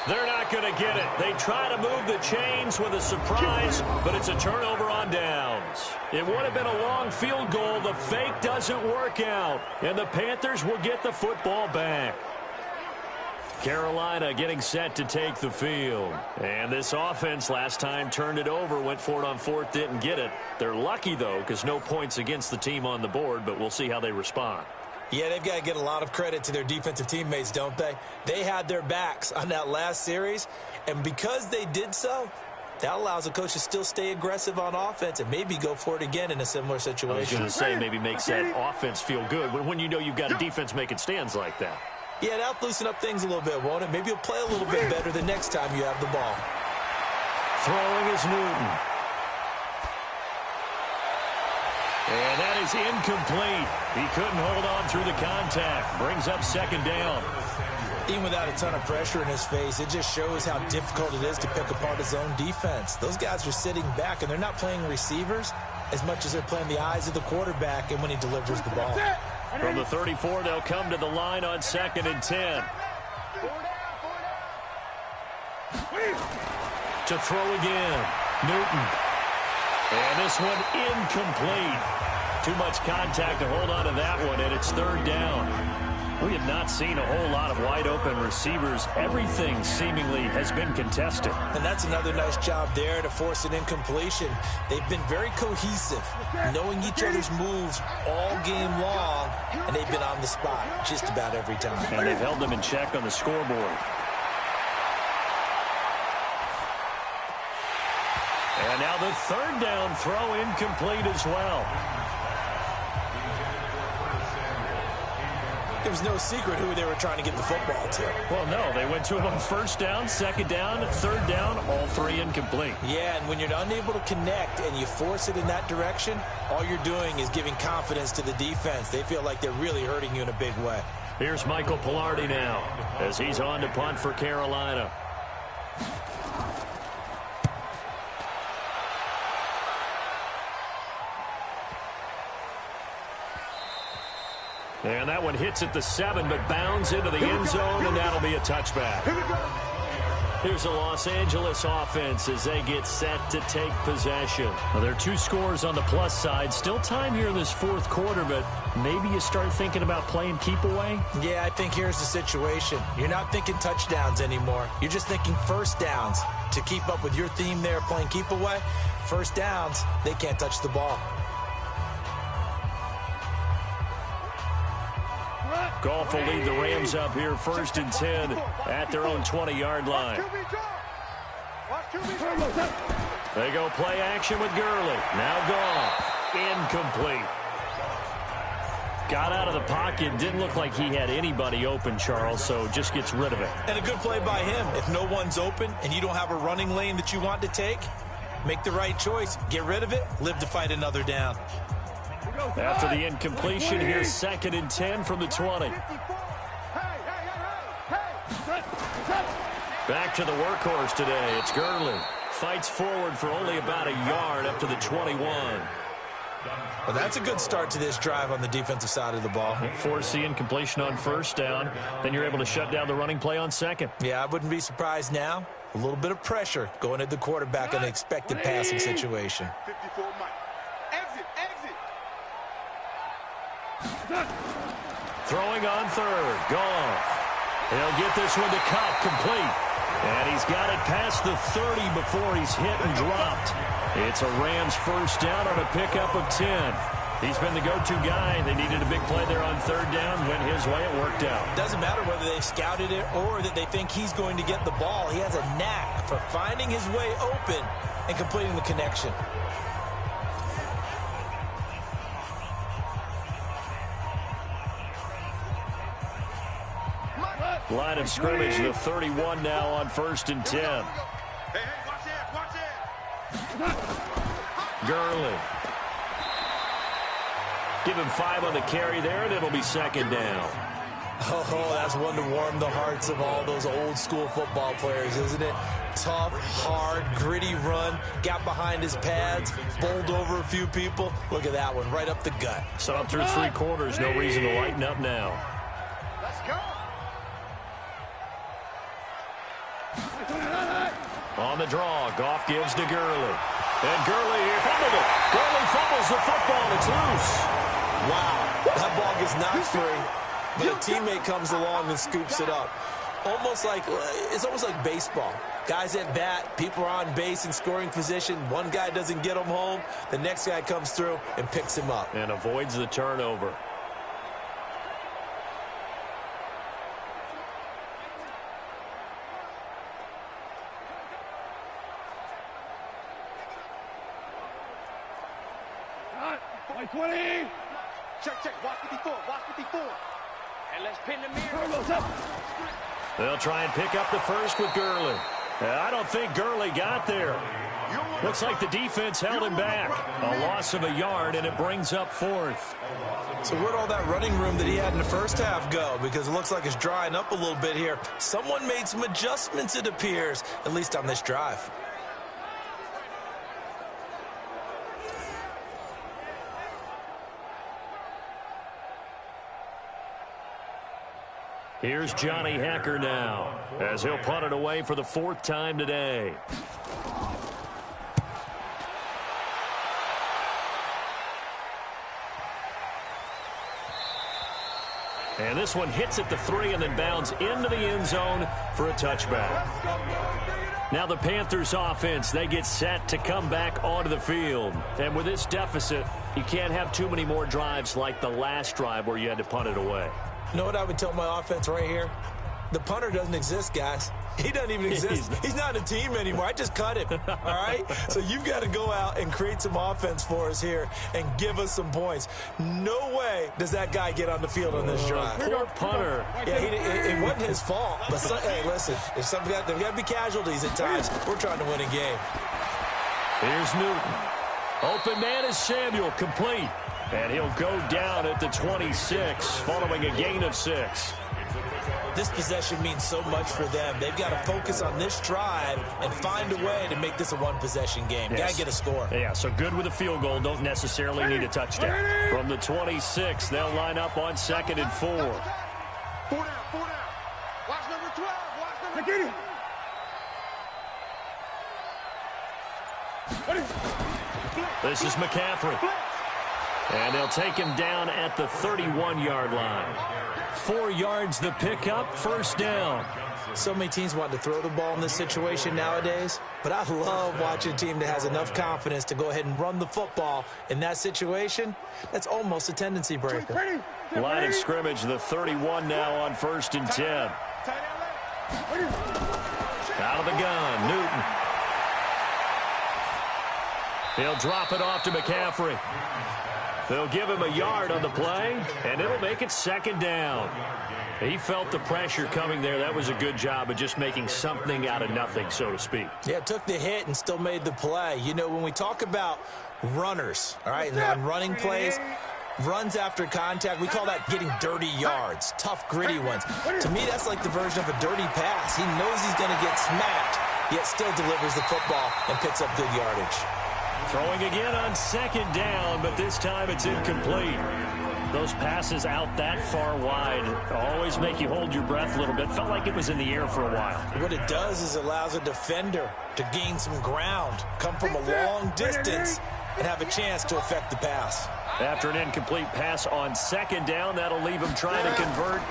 They're not going to get it. They try to move the chains with a surprise, but it's a turnover on downs. It would have been a long field goal. The fake doesn't work out, and the Panthers will get the football back. Carolina getting set to take the field. And this offense last time turned it over, went for it on 4th, didn't get it. They're lucky, though, because no points against the team on the board, but we'll see how they respond. Yeah, they've got to get a lot of credit to their defensive teammates, don't they? They had their backs on that last series, and because they did so, that allows the coach to still stay aggressive on offense and maybe go for it again in a similar situation. I was going to say maybe makes that offense feel good when you know you've got a defense making stands like that. Yeah, that'll loosen up things a little bit, won't it? Maybe you'll play a little bit better the next time you have the ball. Throwing is Newton. And that is incomplete. He couldn't hold on through the contact. Brings up 2nd down. Even without a ton of pressure in his face, it just shows how difficult it is to pick apart his own defense. Those guys are sitting back, and they're not playing receivers as much as they're playing the eyes of the quarterback and when he delivers the ball. From the 34, they'll come to the line on 2nd and 10. To throw again, Newton. And this one incomplete. Too much contact to hold on to that one, and it's 3rd down. We have not seen a whole lot of wide-open receivers. Everything seemingly has been contested. And that's another nice job there to force an incompletion. They've been very cohesive, knowing each other's moves all game long, and they've been on the spot just about every time. And they've held them in check on the scoreboard. And now the 3rd down throw incomplete as well. it was no secret who they were trying to get the football to. Well, no. They went to him on first down, second down, third down, all three incomplete. Yeah, and when you're unable to connect and you force it in that direction, all you're doing is giving confidence to the defense. They feel like they're really hurting you in a big way. Here's Michael Pilardi now as he's on to punt for Carolina. And that one hits at the 7, but bounds into the end zone, and that'll be a touchback. Here's the Los Angeles offense as they get set to take possession. Well, there are 2 scores on the plus side. Still time here in this fourth quarter, but maybe you start thinking about playing keep away? Yeah, I think here's the situation. You're not thinking touchdowns anymore. You're just thinking first downs. To keep up with your theme there, playing keep away, first downs, they can't touch the ball. Goff will lead the Rams up here first and 10 at their own 20-yard line. They go play action with Gurley. Now Goff. Incomplete. Got out of the pocket. Didn't look like he had anybody open, Charles, so just gets rid of it. And a good play by him. If no one's open and you don't have a running lane that you want to take, make the right choice. Get rid of it. Live to fight another down. After the incompletion, here's 2nd and 10 from the 20. Back to the workhorse today. It's Gurley. Fights forward for only about a yard up to the 21. Well, that's a good start to this drive on the defensive side of the ball. Force the incompletion on first down. Then you're able to shut down the running play on second. Yeah, I wouldn't be surprised now. A little bit of pressure going at the quarterback in an expected passing situation. 54 Mike. Exit. Throwing on third. Goff. He'll get this one to Cup complete. And he's got it past the 30 before he's hit and dropped. It's a Rams first down on a pickup of 10. He's been the go-to guy. They needed a big play there on third down. Went his way. It worked out. Doesn't matter whether they scouted it or that they think he's going to get the ball. He has a knack for finding his way open and completing the connection. Line of scrimmage, the 31 now on first and 10. Hey, watch it. Gurley. Give him 5 on the carry there, and it'll be second down. Oh, that's one to warm the hearts of all those old-school football players, isn't it? Tough, hard, gritty run. Got behind his pads, bowled over a few people. Look at that one, right up the gut. So up through 3 quarters, no reason to lighten up now. Let's go. On the draw, Goff gives to Gurley. And Gurley fumbled it. Gurley fumbles the football. It's loose. Wow, that ball gets knocked free, but a teammate comes along and scoops it up. It's almost like baseball. Guys at bat, people are on base in scoring position. One guy doesn't get him home. The next guy comes through and picks him up. And avoids the turnover. Like 20. Check. Watch 54. And let's pin the mirror. They'll try and pick up the first with Gurley. I don't think Gurley got there. Looks like the defense held him back. A loss of a yard, and it brings up 4th. So where'd all that running room that he had in the first half go? Because it looks like it's drying up a little bit here. Someone made some adjustments, it appears, at least on this drive. Here's Johnny Hacker now as he'll punt it away for the 4th time today. And this one hits at the 3 and then bounds into the end zone for a touchback. Now the Panthers offense, they get set to come back onto the field. And with this deficit, you can't have too many more drives like the last drive where you had to punt it away. You know what I would tell my offense right here? The punter doesn't exist, guys. He doesn't even exist. He's not a team anymore. I just cut him, all right? So you've got to go out and create some offense for us here and give us some points. No way does that guy get on the field on this drive. Poor punter. Yeah, it wasn't his fault. But, hey, listen, there's got to be casualties at times. We're trying to win a game. Here's Newton. Open man is Samuel, complete. And he'll go down at the 26 following a gain of 6. This possession means so much for them. They've got to focus on this drive and find a way to make this a one-possession game. Yes. Got to get a score. Yeah, so good with a field goal. Don't necessarily need a touchdown. From the 26, they'll line up on 2nd and 4. 4 down, 4 down. Watch number 12. Watch number 12. This is McCaffrey. And they'll take him down at the 31-yard line. 4 yards the pickup, first down. So many teams want to throw the ball in this situation nowadays, but I love watching a team that has enough confidence to go ahead and run the football in that situation. That's almost a tendency breaker. Line of scrimmage, the 31 now on 1st and 10. Out of the gun, Newton. He'll drop it off to McCaffrey. They'll give him a yard on the play, and it'll make it 2nd down. He felt the pressure coming there. That was a good job of just making something out of nothing, so to speak. Yeah, took the hit and still made the play. You know, when we talk about runners, all right, and on running plays, runs after contact, we call that getting dirty yards, tough, gritty ones. To me, that's like the version of a dirty pass. He knows he's going to get smacked, yet still delivers the football and picks up good yardage. Throwing again on 2nd down, but this time it's incomplete. Those passes out that far wide always make you hold your breath a little bit. Felt like it was in the air for a while. What it does is it allows a defender to gain some ground, come from a long distance, and have a chance to affect the pass. After an incomplete pass on 2nd down, that'll leave him trying to convert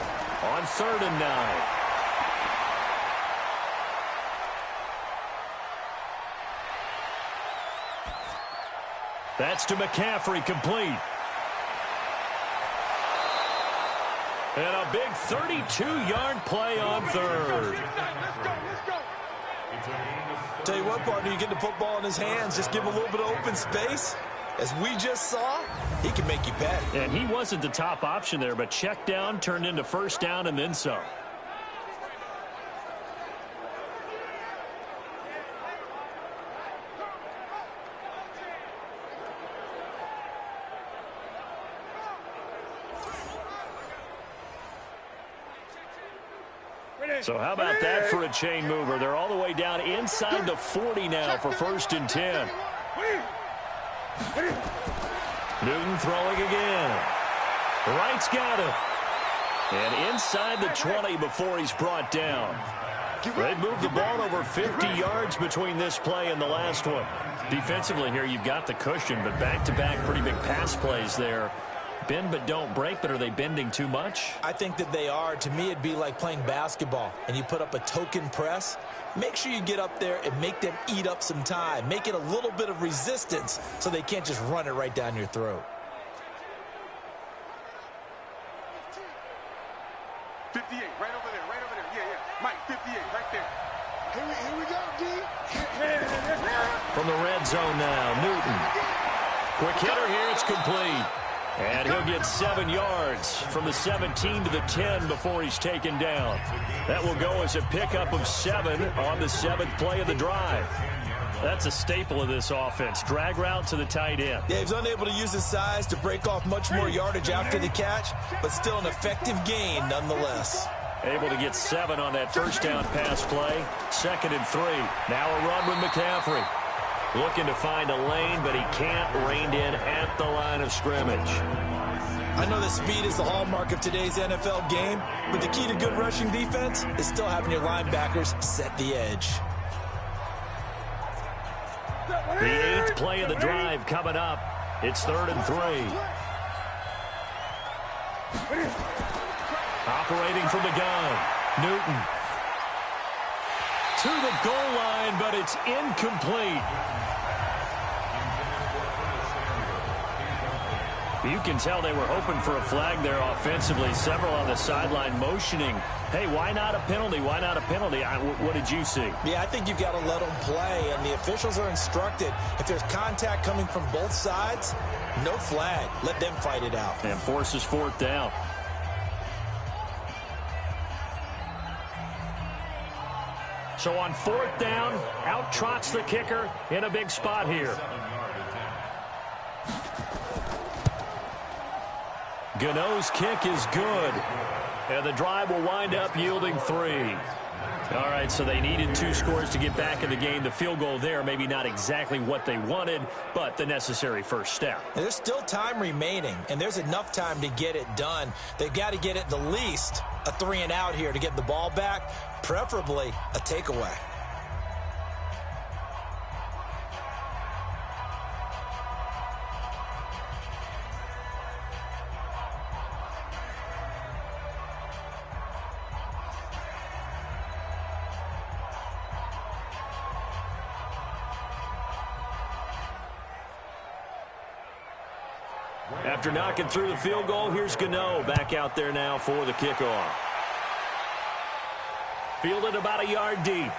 on 3rd and 9. That's to McCaffrey, complete. And a big 32-yard play on 3rd. Tell you what, partner, you get the football in his hands, just give him a little bit of open space. As we just saw, he can make you pay. And he wasn't the top option there, but check down turned into 1st down and then some. So how about that for a chain mover? They're all the way down inside the 40 now for 1st and 10. Newton throwing again. Wright's got him. And inside the 20 before he's brought down. They moved the ball over 50 yards between this play and the last one. Defensively here, you've got the cushion, but back-to-back pretty big pass plays there. Bend but don't break, but are they bending too much? I think that they are. To me, it'd be like playing basketball, and you put up a token press. Make sure you get up there and make them eat up some time. Make it a little bit of resistance so they can't just run it right down your throat. 58, right over there. Yeah. Mike, 58, right there. Here we go, D. From the red zone now, Newton. Quick hitter here, it's complete. And he'll get 7 yards from the 17 to the 10 before he's taken down. That will go as a pickup of 7 on the 7th play of the drive. That's a staple of this offense. Drag route to the tight end. Yeah, he's unable to use his size to break off much more yardage after the catch, but still an effective gain nonetheless. Able to get 7 on that 1st down pass play. 2nd and 3. Now a run with McCaffrey. Looking to find a lane, but he can't. Reined in at the line of scrimmage. I know that speed is the hallmark of today's NFL game, but the key to good rushing defense is still having your linebackers set the edge. The 8th play of the drive coming up. It's 3rd and 3. Operating from the gun, Newton. To the goal line, but it's incomplete. You can tell they were hoping for a flag there offensively. Several on the sideline motioning, hey, why not a penalty? Why not a penalty? What did you see? Yeah, I think you've got to let them play, and the officials are instructed, if there's contact coming from both sides, no flag. Let them fight it out. And forces fourth down. So on fourth down, out trots the kicker in a big spot here. Gano's kick is good. And the drive will wind up yielding 3. All right, so they needed 2 scores to get back in the game. The field goal there, maybe not exactly what they wanted, but the necessary first step. There's still time remaining, and there's enough time to get it done. They've got to get at the least a 3-and-out here to get the ball back, preferably a takeaway. After knocking through the field goal, here's Gano back out there now for the kickoff. Fielded about a yard deep.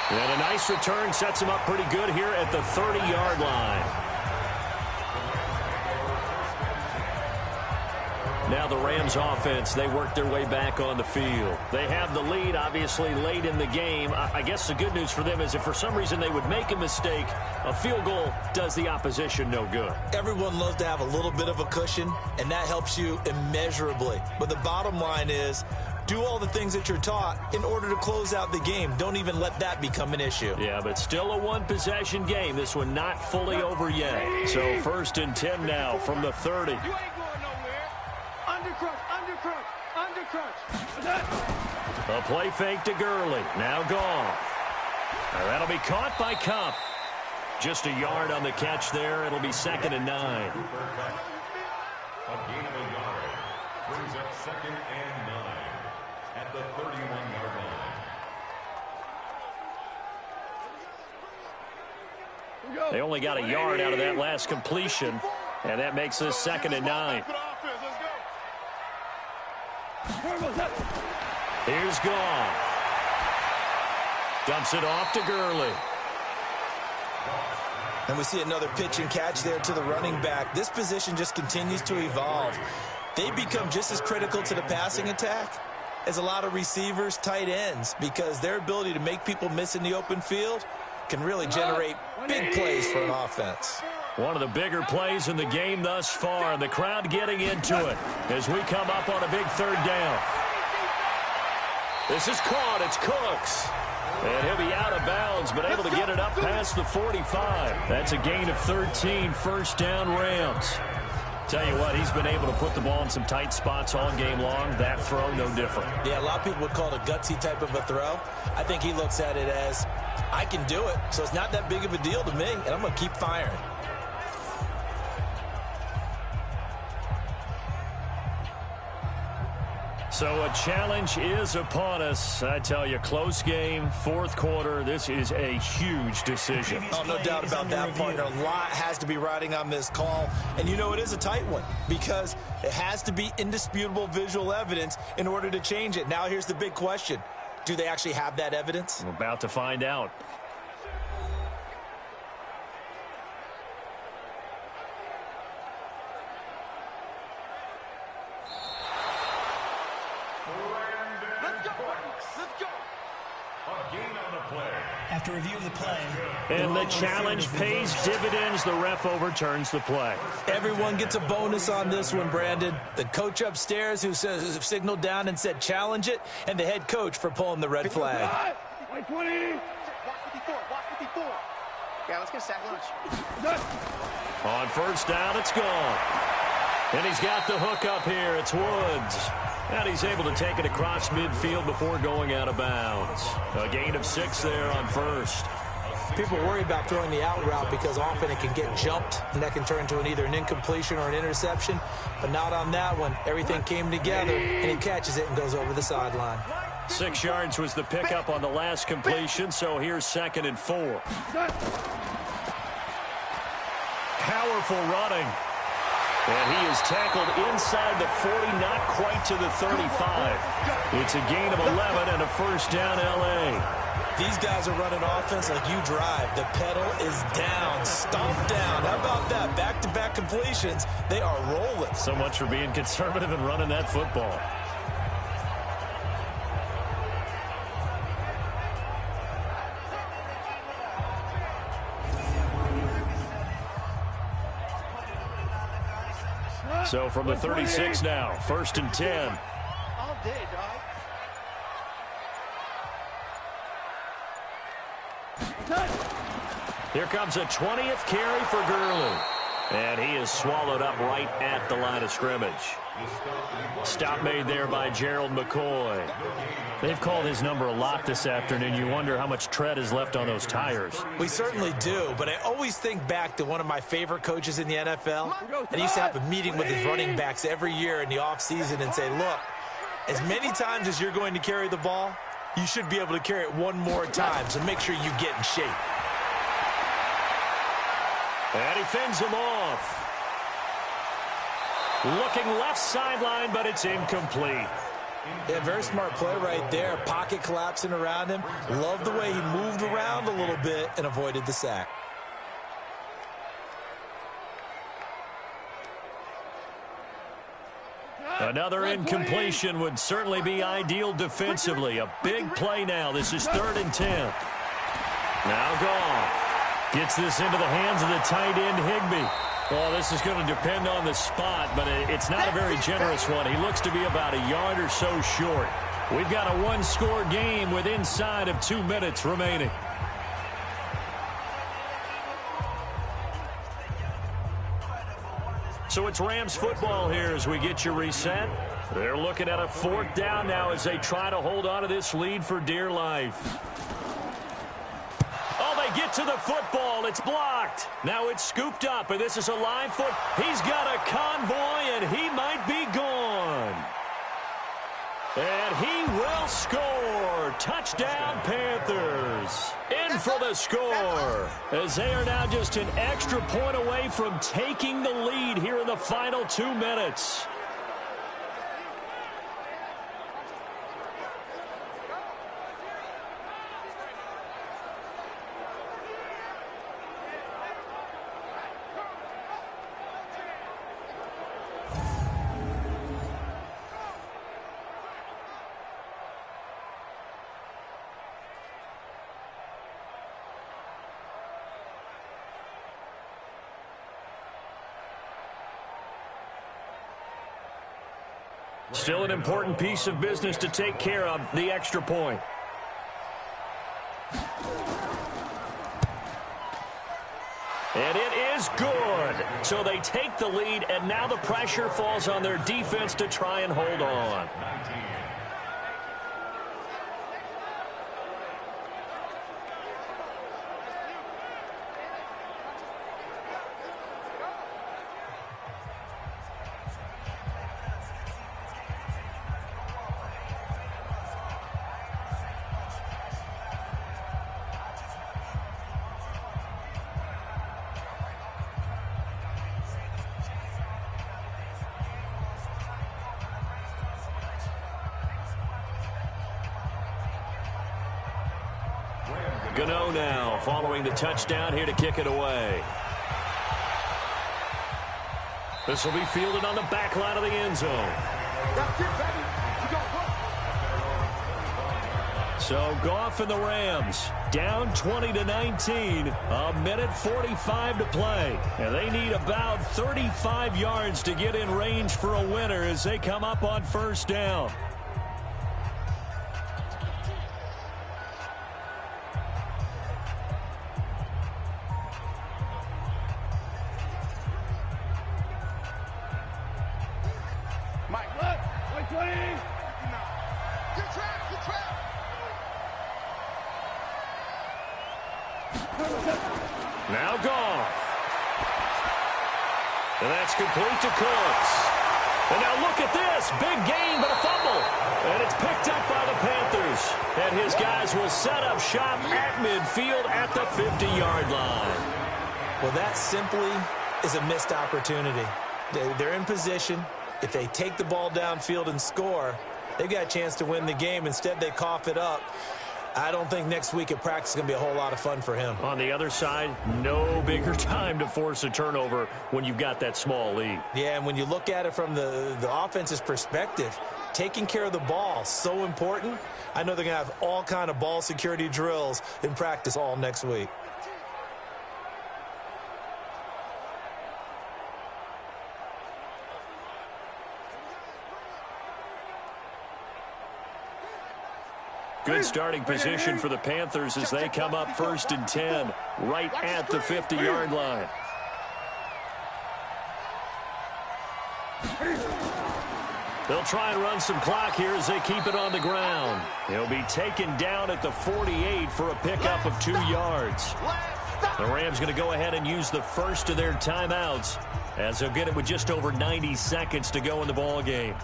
And a nice return sets him up pretty good here at the 30-yard line. Now the Rams offense, they work their way back on the field. They have the lead, obviously, late in the game. I guess the good news for them is if for some reason they would make a mistake, a field goal does the opposition no good. Everyone loves to have a little bit of a cushion, and that helps you immeasurably. But the bottom line is, do all the things that you're taught in order to close out the game. Don't even let that become an issue. Yeah, but still a one-possession game. This one not fully over yet. So 1st and 10 now from the 30. A play fake to Gurley. Now gone. That'll be caught by Cup. Just a yard on the catch there. It'll be 2nd and 9. A gain of a yard brings up 2nd and 9 at the 31-yard line. They only got a yard out of that last completion, and that makes this 2nd and 9. Here's Goff. Dumps it off to Gurley. And we see another pitch and catch there to the running back. This position just continues to evolve. They become just as critical to the passing attack as a lot of receivers, tight ends, because their ability to make people miss in the open field can really generate big plays for an offense. One of the bigger plays in the game thus far. The crowd getting into it as we come up on a big 3rd down. This is caught. It's Cooks. And he'll be out of bounds, but able to get it up past the 45. That's a gain of 13, 1st down Rams. Tell you what, he's been able to put the ball in some tight spots all game long. That throw, no different. Yeah, a lot of people would call it a gutsy type of a throw. I think he looks at it as, I can do it, so it's not that big of a deal to me, and I'm going to keep firing. So a challenge is upon us. I tell you, close game, 4th quarter. This is a huge decision. Oh, no doubt about that, partner. A lot has to be riding on this call. And you know, it is a tight one because it has to be indisputable visual evidence in order to change it. Now here's the big question. Do they actually have that evidence? We're about to find out. After review of the play. And the challenge pays dividends. The ref overturns the play. Everyone gets a bonus on this one, Brandon. The coach upstairs who signaled down and said challenge it, and the head coach for pulling the red flag. White 20. Block 54. Yeah, let's get a sack lunch. On 1st down, it's gone. And he's got the hook up here. It's Woods. And he's able to take it across midfield before going out of bounds. A gain of 6 there on 1st. People worry about throwing the out route because often it can get jumped, and that can turn into either an incompletion or an interception. But not on that one. Everything came together, and he catches it and goes over the sideline. 6 yards was the pickup on the last completion, so here's 2nd and 4. powerful running. And he is tackled inside the 40, not quite to the 35. It's a gain of 11 and a first down, L.A. These guys are running offense like you drive. The pedal is down, stomp down. How about that? Back-to-back completions. They are rolling. So much for being conservative and running that football. So from the 36 now, 1st and 10. All day, dog. Here comes a 20th carry for Gurley. And he is swallowed up right at the line of scrimmage. Stop made there by Gerald McCoy. They've called his number a lot this afternoon. You wonder how much tread is left on those tires. We certainly do, but I always think back to one of my favorite coaches in the NFL. And he used to have a meeting with his running backs every year in the offseason and say, look, as many times as you're going to carry the ball, you should be able to carry it one more time, so make sure you get in shape. And he fends him off. Looking left sideline, but it's incomplete. Yeah, very smart play right there. Pocket collapsing around him. Love the way he moved around a little bit and avoided the sack. Another incompletion would certainly be ideal defensively. A big play now. This is 3rd and 10. Now Goff gets this into the hands of the tight end, Higbee. Well, this is going to depend on the spot, but it's not a very generous one. He looks to be about a yard or so short. We've got a one-score game with inside of 2 minutes remaining. So it's Rams football here as we get you reset. They're looking at a 4th down now as they try to hold on to this lead for dear life. Get to the football. It's blocked. Now it's scooped up, and this is a live foot. He's got a convoy, and he might be gone. And he will score. Touchdown, Panthers. In for the score, as they are now just an extra point away from taking the lead here in the final 2 minutes. Still an important piece of business to take care of, the extra point. And it is good. So they take the lead, and now the pressure falls on their defense to try and hold on. Gano now following the touchdown here to kick it away. This will be fielded on the back line of the end zone. So Goff and the Rams down 20-19, a minute 45 to play. And they need about 35 yards to get in range for a winner as they come up on 1st down. Now Goff. And that's complete to Cooks. And now look at this. Big gain, but a fumble. And it's picked up by the Panthers. And his guys will set up shop at midfield at the 50-yard line. Well, that simply is a missed opportunity. They're in position. If they take the ball downfield and score, they've got a chance to win the game. Instead, they cough it up. I don't think next week at practice is going to be a whole lot of fun for him. On the other side, no bigger time to force a turnover when you've got that small lead. Yeah, and when you look at it from the offense's perspective, taking care of the ball, so important. I know they're going to have all kind of ball security drills in practice all next week. Good starting position for the Panthers as they come up 1st and 10, right at the 50-yard line. They'll try and run some clock here as they keep it on the ground. He'll be taken down at the 48 for a pickup of 2 yards. The Rams going to go ahead and use the first of their timeouts as they'll get it with just over 90 seconds to go in the ball game.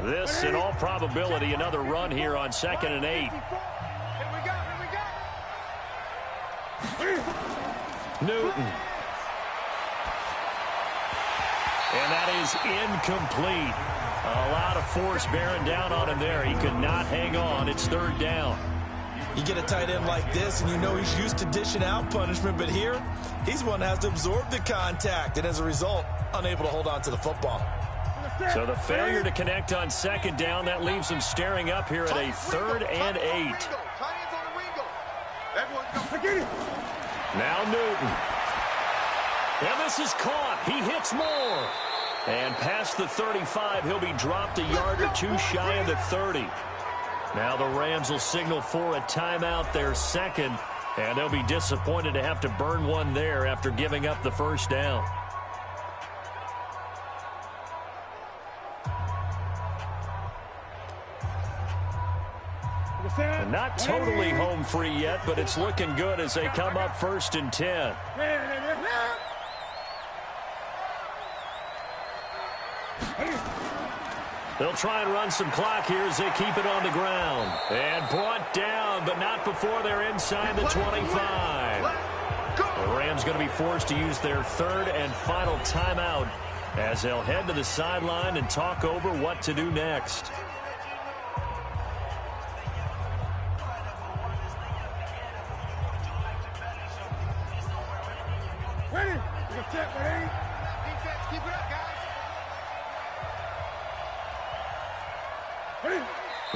This, in all probability, another run here on 2nd and 8. Newton. And that is incomplete. A lot of force bearing down on him there. He could not hang on. It's 3rd down. You get a tight end like this, and you know he's used to dishing out punishment, but here, he's one that has to absorb the contact, and as a result, unable to hold on to the football. So the failure to connect on 2nd down, that leaves him staring up here at a 3rd and 8. Now Newton. And this is caught. He hits more. And past the 35, he'll be dropped a yard or 2 shy of the 30. Now the Rams will signal for a timeout, their 2nd, and they'll be disappointed to have to burn one there after giving up the 1st down. And not totally home free yet, but it's looking good as they come up 1st and 10. They'll try and run some clock here as they keep it on the ground. And brought down, but not before they're inside the 25. The Rams going to be forced to use their 3rd and final timeout as they'll head to the sideline and talk over what to do next.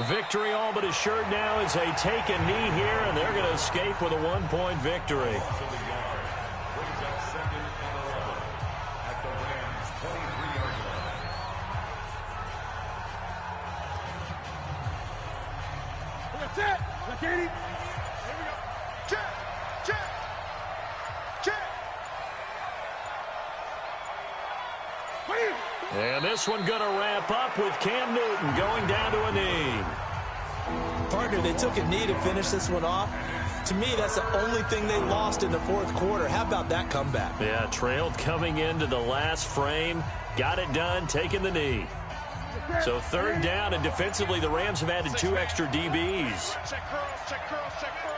Victory all but assured now as they take a knee here, and they're going to escape with a 1-point victory. And this one going to wrap up with Cam Newton going down to a knee. Partner, they took a knee to finish this one off. To me, that's the only thing they lost in the 4th quarter. How about that comeback? Yeah, trailed coming into the last frame. Got it done, taking the knee. So 3rd down, and defensively, the Rams have added 2 extra DBs. Check curls, check curls, check curls.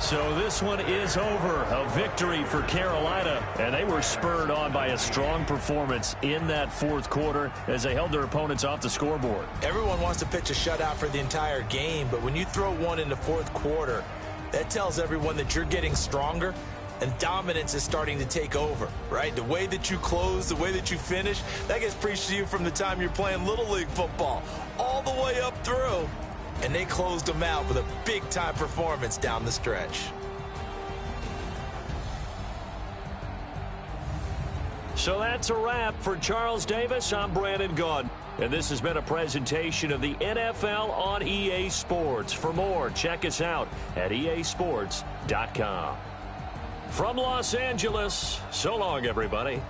So this one is over. A victory for Carolina, and they were spurred on by a strong performance in that 4th quarter as they held their opponents off the scoreboard. Everyone wants to pitch a shutout for the entire game, but when you throw one in the 4th quarter, that tells everyone that you're getting stronger and dominance is starting to take over, right? The way that you close, the way that you finish, that gets preached to you from the time you're playing Little League football all the way up through. And they closed them out with a big-time performance down the stretch. So that's a wrap for Charles Davis. I'm Brandon Gunn. And this has been a presentation of the NFL on EA Sports. For more, check us out at easports.com. From Los Angeles, so long, everybody.